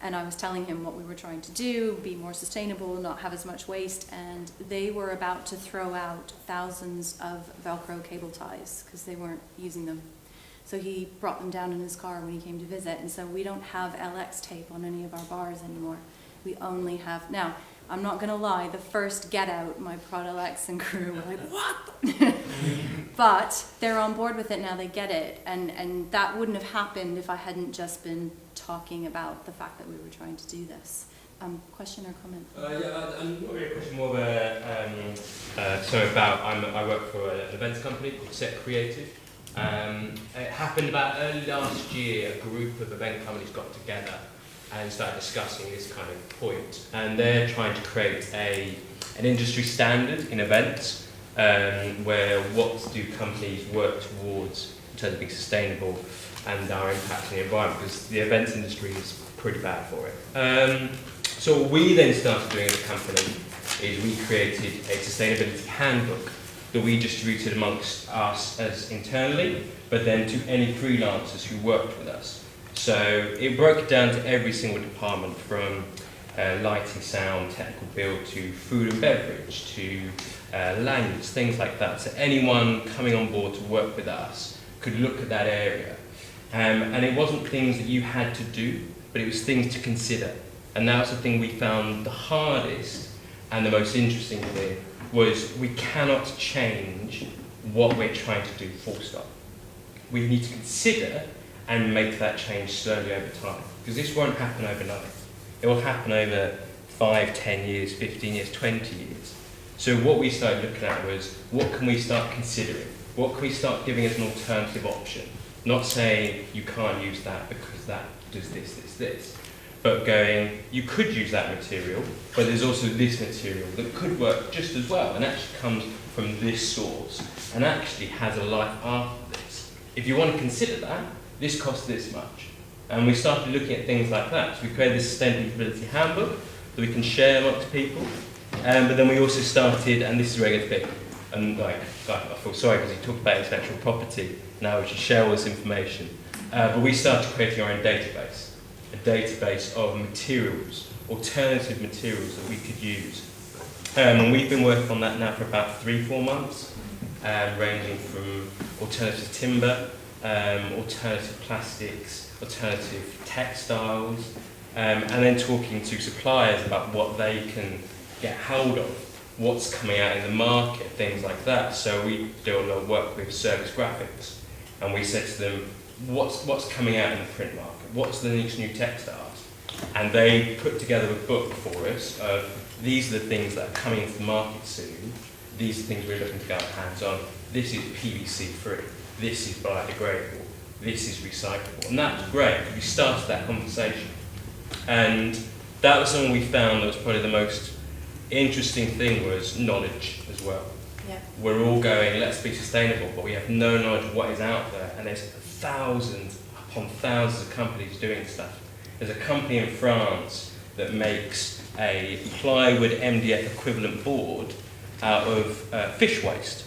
and I was telling him what we were trying to do, be more sustainable, not have as much waste, and they were about to throw out thousands of Velcro cable ties because they weren't using them. So he brought them down in his car when he came to visit, and so we don't have LX tape on any of our bars anymore. We only have, now, I'm not going to lie, the first get out, my Prod LX and crew were like, what? But they're on board with it now, they get it. And that wouldn't have happened if I hadn't just been talking about the fact that we were trying to do this. Question or comment? Not really a question, more of I work for an events company called Set Creative. It happened about early last year, a group of event companies got together and started discussing this kind of point. And they're trying to create an industry standard in events, where what do companies work towards in terms of being sustainable and our impact on the environment, because the events industry is pretty bad for it. So what we then started doing as a company is we created a sustainability handbook that we distributed amongst us as internally, but then to any freelancers who worked with us. So it broke it down to every single department, from lighting, sound, technical build, to food and beverage, to language, things like that. So anyone coming on board to work with us could look at that area. And it wasn't things that you had to do, but it was things to consider. And that was the thing we found the hardest and the most interesting thing, was we cannot change what we're trying to do, full stop. We need to consider and make that change slowly over time, because this won't happen overnight. It will happen over 5, 10 years, 15 years, 20 years. So what we started looking at was, what can we start considering? What can we start giving as an alternative option? Not saying you can't use that because that does this. But going, you could use that material, but there's also this material that could work just as well, and actually comes from this source, and actually has a life after this. If you want to consider that, this costs this much. And we started looking at things like that. So we created this sustainability handbook that we can share amongst people. But then we also started, and this is where it gets big, and I feel sorry because he talked about intellectual property. Now we should share all this information. But we started creating our own database. a database of materials, alternative materials that we could use. And we've been working on that now for about 3-4 months, ranging from alternative timber, alternative plastics, alternative textiles, and then talking to suppliers about what they can get hold of, what's coming out in the market, things like that. So we do a lot of work with Service Graphics, and we said to them, what's coming out in the print market? What's the next new textiles? And they put together a book for us of these are the things that are coming into the market soon. These are things we're looking to go hands on. This is PVC free. This is biodegradable. This is recyclable. And that's great. We started that conversation. And that was something we found that was probably the most interesting thing, was knowledge as well. Yeah. We're all going, let's be sustainable, but we have no knowledge of what is out there. And there's thousands upon thousands of companies doing stuff. There's a company in France that makes a plywood MDF equivalent board out of fish waste.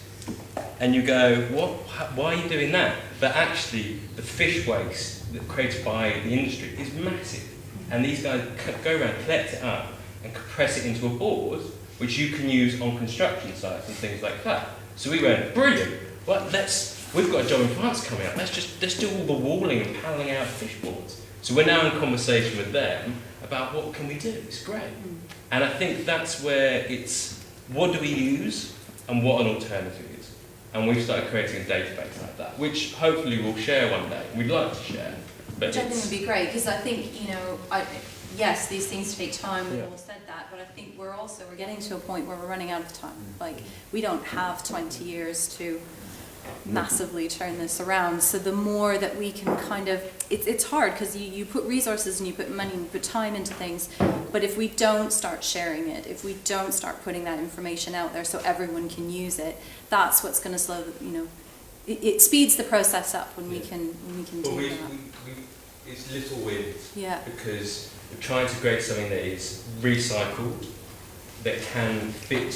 And you go, what? Why are you doing that? But actually, the fish waste that's created by the industry is massive. And these guys go around, collect it up, and compress it into a board, which you can use on construction sites and things like that. So we went, brilliant. Well, we've got a job in France coming up. Let's do all the walling and paneling out of fish boards. So we're now in conversation with them about what can we do. It's great. And I think that's where it's, what do we use and what an alternative is. And we've started creating a database like that, which hopefully we'll share one day. We'd like to share. But which I think would be great, because I think, yes, these things take time, we've all said that, but I think we're getting to a point where we're running out of time. Like, we don't have 20 years to massively turn this around. So the more that we can kind of, it's hard because you put resources and you put money and you put time into things, but if we don't start sharing it, if we don't start putting that information out there so everyone can use it, that's what's going to slow, it speeds the process up when we can do that. It's little wins. Yeah. Because we're trying to create something that is recycled, that can fit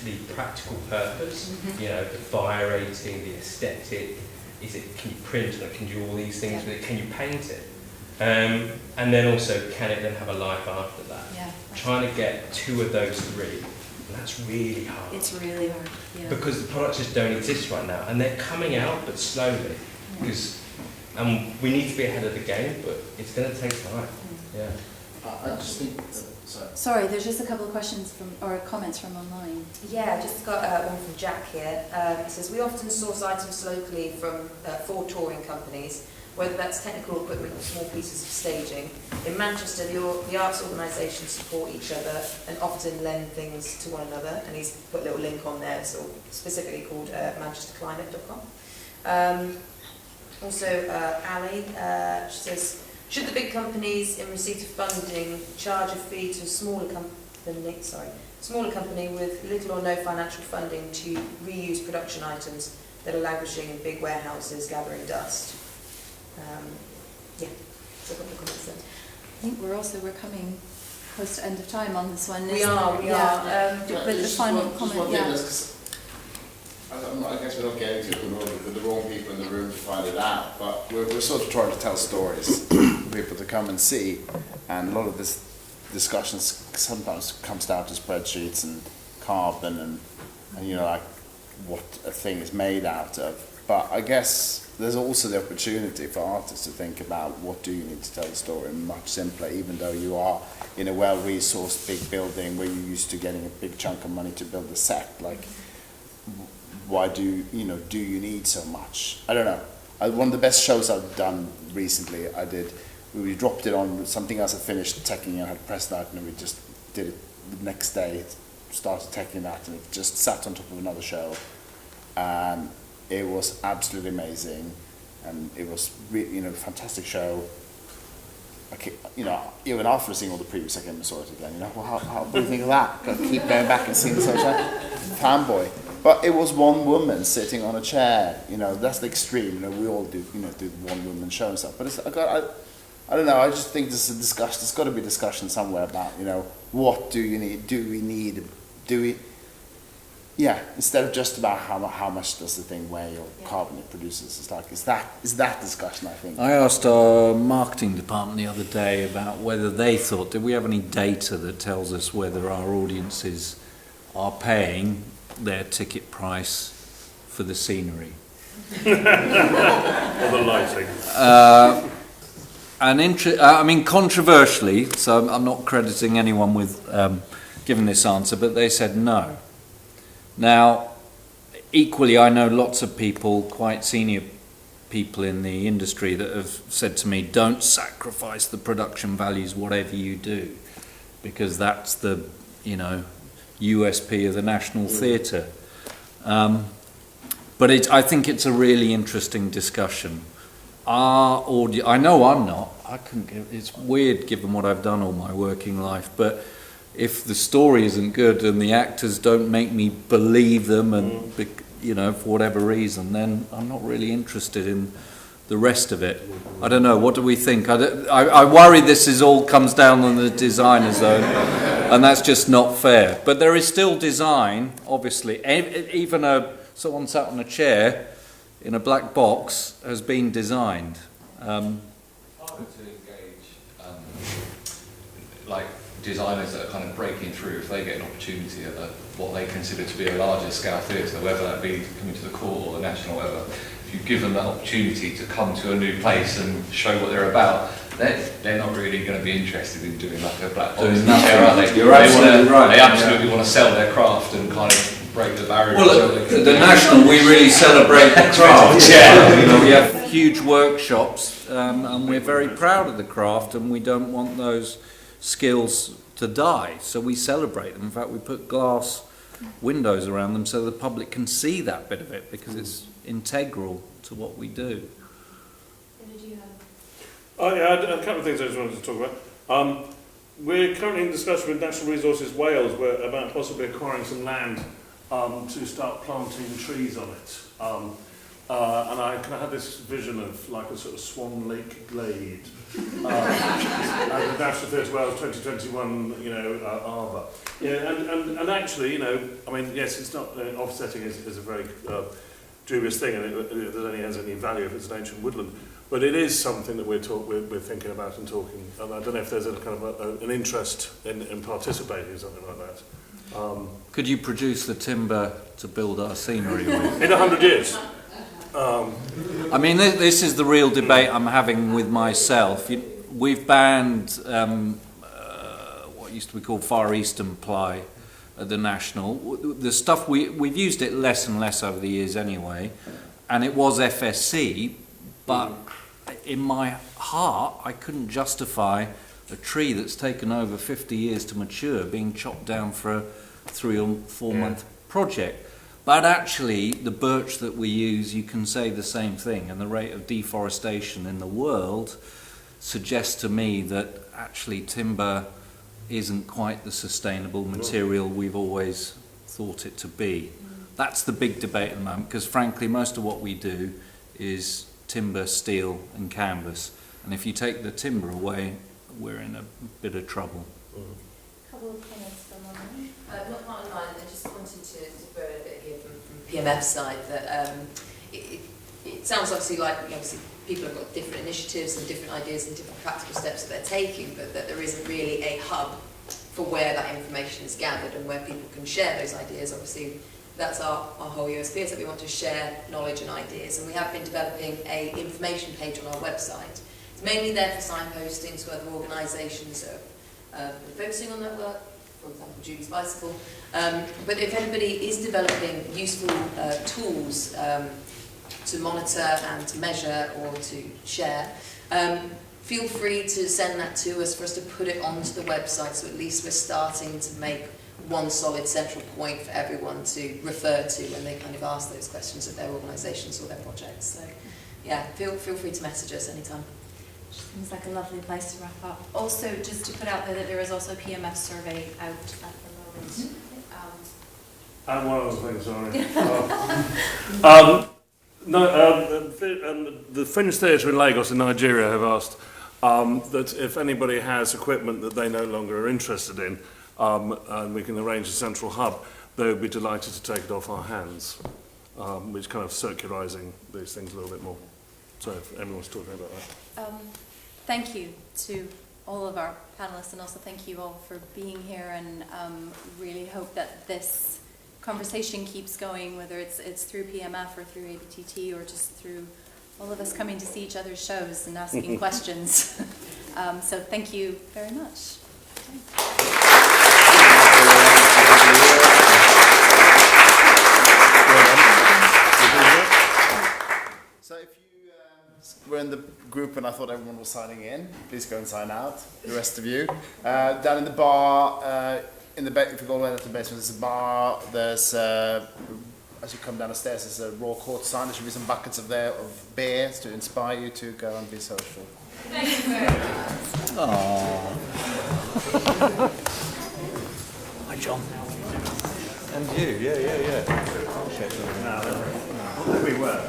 the practical purpose, the fire rating, the aesthetic, can you print it, can you do all these things with it, can you paint it? And then also, can it then have a life after that? Yeah. Trying to get 2 of those 3, that's really hard. It's really hard, yeah. Because the products just don't exist right now, and they're coming out, but slowly. Because we need to be ahead of the game, but it's going to take time. Yeah. I just think. Sorry, there's just a couple of questions or comments from online. Yeah, I just got one from Jack here. It says, we often source items locally from 4 touring companies, whether that's technical equipment or small pieces of staging. In Manchester, the arts organisations support each other and often lend things to one another, and he's put a little link on there, so specifically called manchesterclimate.com. Also, Ali, she says, should the big companies in receipt of funding charge a fee to a smaller company with little or no financial funding to reuse production items that are languishing in big warehouses gathering dust? So a couple of comments there. I think we're coming close to end of time on this one. We are. But the final comment, I guess we're not getting to it with the wrong people in the room to find it out, but we're sort of trying to tell stories for people to come and see, and a lot of this discussions sometimes comes down to spreadsheets and carbon and like what a thing is made out of. But I guess there's also the opportunity for artists to think about what do you need to tell the story much simpler, even though you are in a well-resourced big building where you're used to getting a big chunk of money to build a set. Like, why do you need so much? I don't know. One of the best shows I've done recently, we dropped it on something else. I finished teching and had pressed that, and we just did it the next day, started teching that, and it just sat on top of another show. And it was absolutely amazing, and it was a fantastic show. Even after seeing all the previews, I came and saw it again. Well, how what do you think of that? Got to keep going back and seeing the sunshine. Fanboy. But it was one woman sitting on a chair. That's the extreme. We all do do one woman show and stuff. But I don't know. I just think there's a discussion. There's got to be a discussion somewhere about what do you need? Do we need? Yeah, instead of just about how much does the thing weigh or carbon it produces, it's like, is that discussion, I think. I asked our marketing department the other day about whether they thought, did we have any data that tells us whether our audiences are paying their ticket price for the scenery? Or the lighting. I mean, controversially, so I'm not crediting anyone with giving this answer, but they said no. Now, equally, I know lots of people, quite senior people in the industry, that have said to me, don't sacrifice the production values whatever you do, because that's the, USP of the National Theatre. But I think it's a really interesting discussion. I know I'm not. It's weird given what I've done all my working life, but if the story isn't good and the actors don't make me believe them, and for whatever reason, then I'm not really interested in the rest of it. I don't know. What do we think? I worry this all comes down on the designers, though, and that's just not fair. But there is still design, obviously. Even someone sat on a chair in a black box has been designed. To engage designers that are kind of breaking through, if they get an opportunity at what they consider to be a larger scale theatre, whether that be coming to the Court or the National, whatever, if you give them that opportunity to come to a new place and show what they're about, they're not really going to be interested in doing like a black box chair, are they? You're absolutely right. They absolutely want to sell their craft and kind of break the barrier. Well, at the National, we really celebrate the craft. Yeah. We have huge workshops, and we're very proud of the craft, and we don't want those skills to die. So we celebrate them. In fact, we put glass windows around them so the public can see that bit of it, because it's integral to what we do. I had a couple of things I just wanted to talk about. We're currently in discussion with National Resources Wales about possibly acquiring some land to start planting trees on it. And I kind of had this vision of like a sort of Swan Lake Glade at the National Theatre Wales 2021, arbour. And actually, I mean, yes, it's not offsetting is a very dubious thing, and it only has any value if it's an ancient woodland. But it is something that we're thinking about and talking. And I don't know if there's a kind of an interest in participating in something like that. Could you produce the timber to build our scenery with? In 100 years. I mean, this is the real debate I'm having with myself. We've banned what used to be called Far Eastern ply at the National. The stuff we've used it less and less over the years anyway, and it was FSC, but in my heart I couldn't justify a tree that's taken over 50 years to mature being chopped down for a 3 or 4 month project. But actually, the birch that we use, you can say the same thing, and the rate of deforestation in the world suggests to me that actually timber isn't quite the sustainable material we've always thought it to be. That's the big debate at the moment, because frankly, most of what we do is timber, steel and canvas. And if you take the timber away, we're in a bit of trouble. A couple of comments from online. Not online, I just wanted to throw a bit here from PMF's side that it sounds obviously like people have got different initiatives and different ideas and different practical steps that they're taking, but that there isn't really a hub for where that information is gathered and where people can share those ideas. Obviously, that's our whole USP, is that we want to share knowledge and ideas, and we have been developing an information page on our website. It's mainly there for signposting to other organisations that are focusing on that work, for example, Julie's Bicycle. But if anybody is developing useful tools to monitor and to measure or to share, feel free to send that to us for us to put it onto the website, so at least we're starting to make one solid central point for everyone to refer to when they kind of ask those questions of their organisations or their projects. So yeah, feel free to message us anytime. Seems like a lovely place to wrap up. Also, just to put out there that there is also a PMF survey out at the moment. And one other thing, sorry. The Fringe Theatre in Lagos in Nigeria have asked that if anybody has equipment that they no longer are interested in, and we can arrange a central hub, they would be delighted to take it off our hands, which kind of circularising these things a little bit more. So if anyone wants to talk about that. Thank you to all of our panelists, and also thank you all for being here, and really hope that this conversation keeps going, whether it's through PMF or through ABTT or just through all of us coming to see each other's shows and asking questions. So thank you very much. So if you were in the group and I thought everyone was signing in, please go and sign out, the rest of you. Down in the bar, if you go all the way down to the basement, there's a bar, there's, as you come down the stairs, there's a raw court sign. There should be some buckets of beers to inspire you to go and be social. Thank you very much. Hi, John. And you, yeah. No, we were.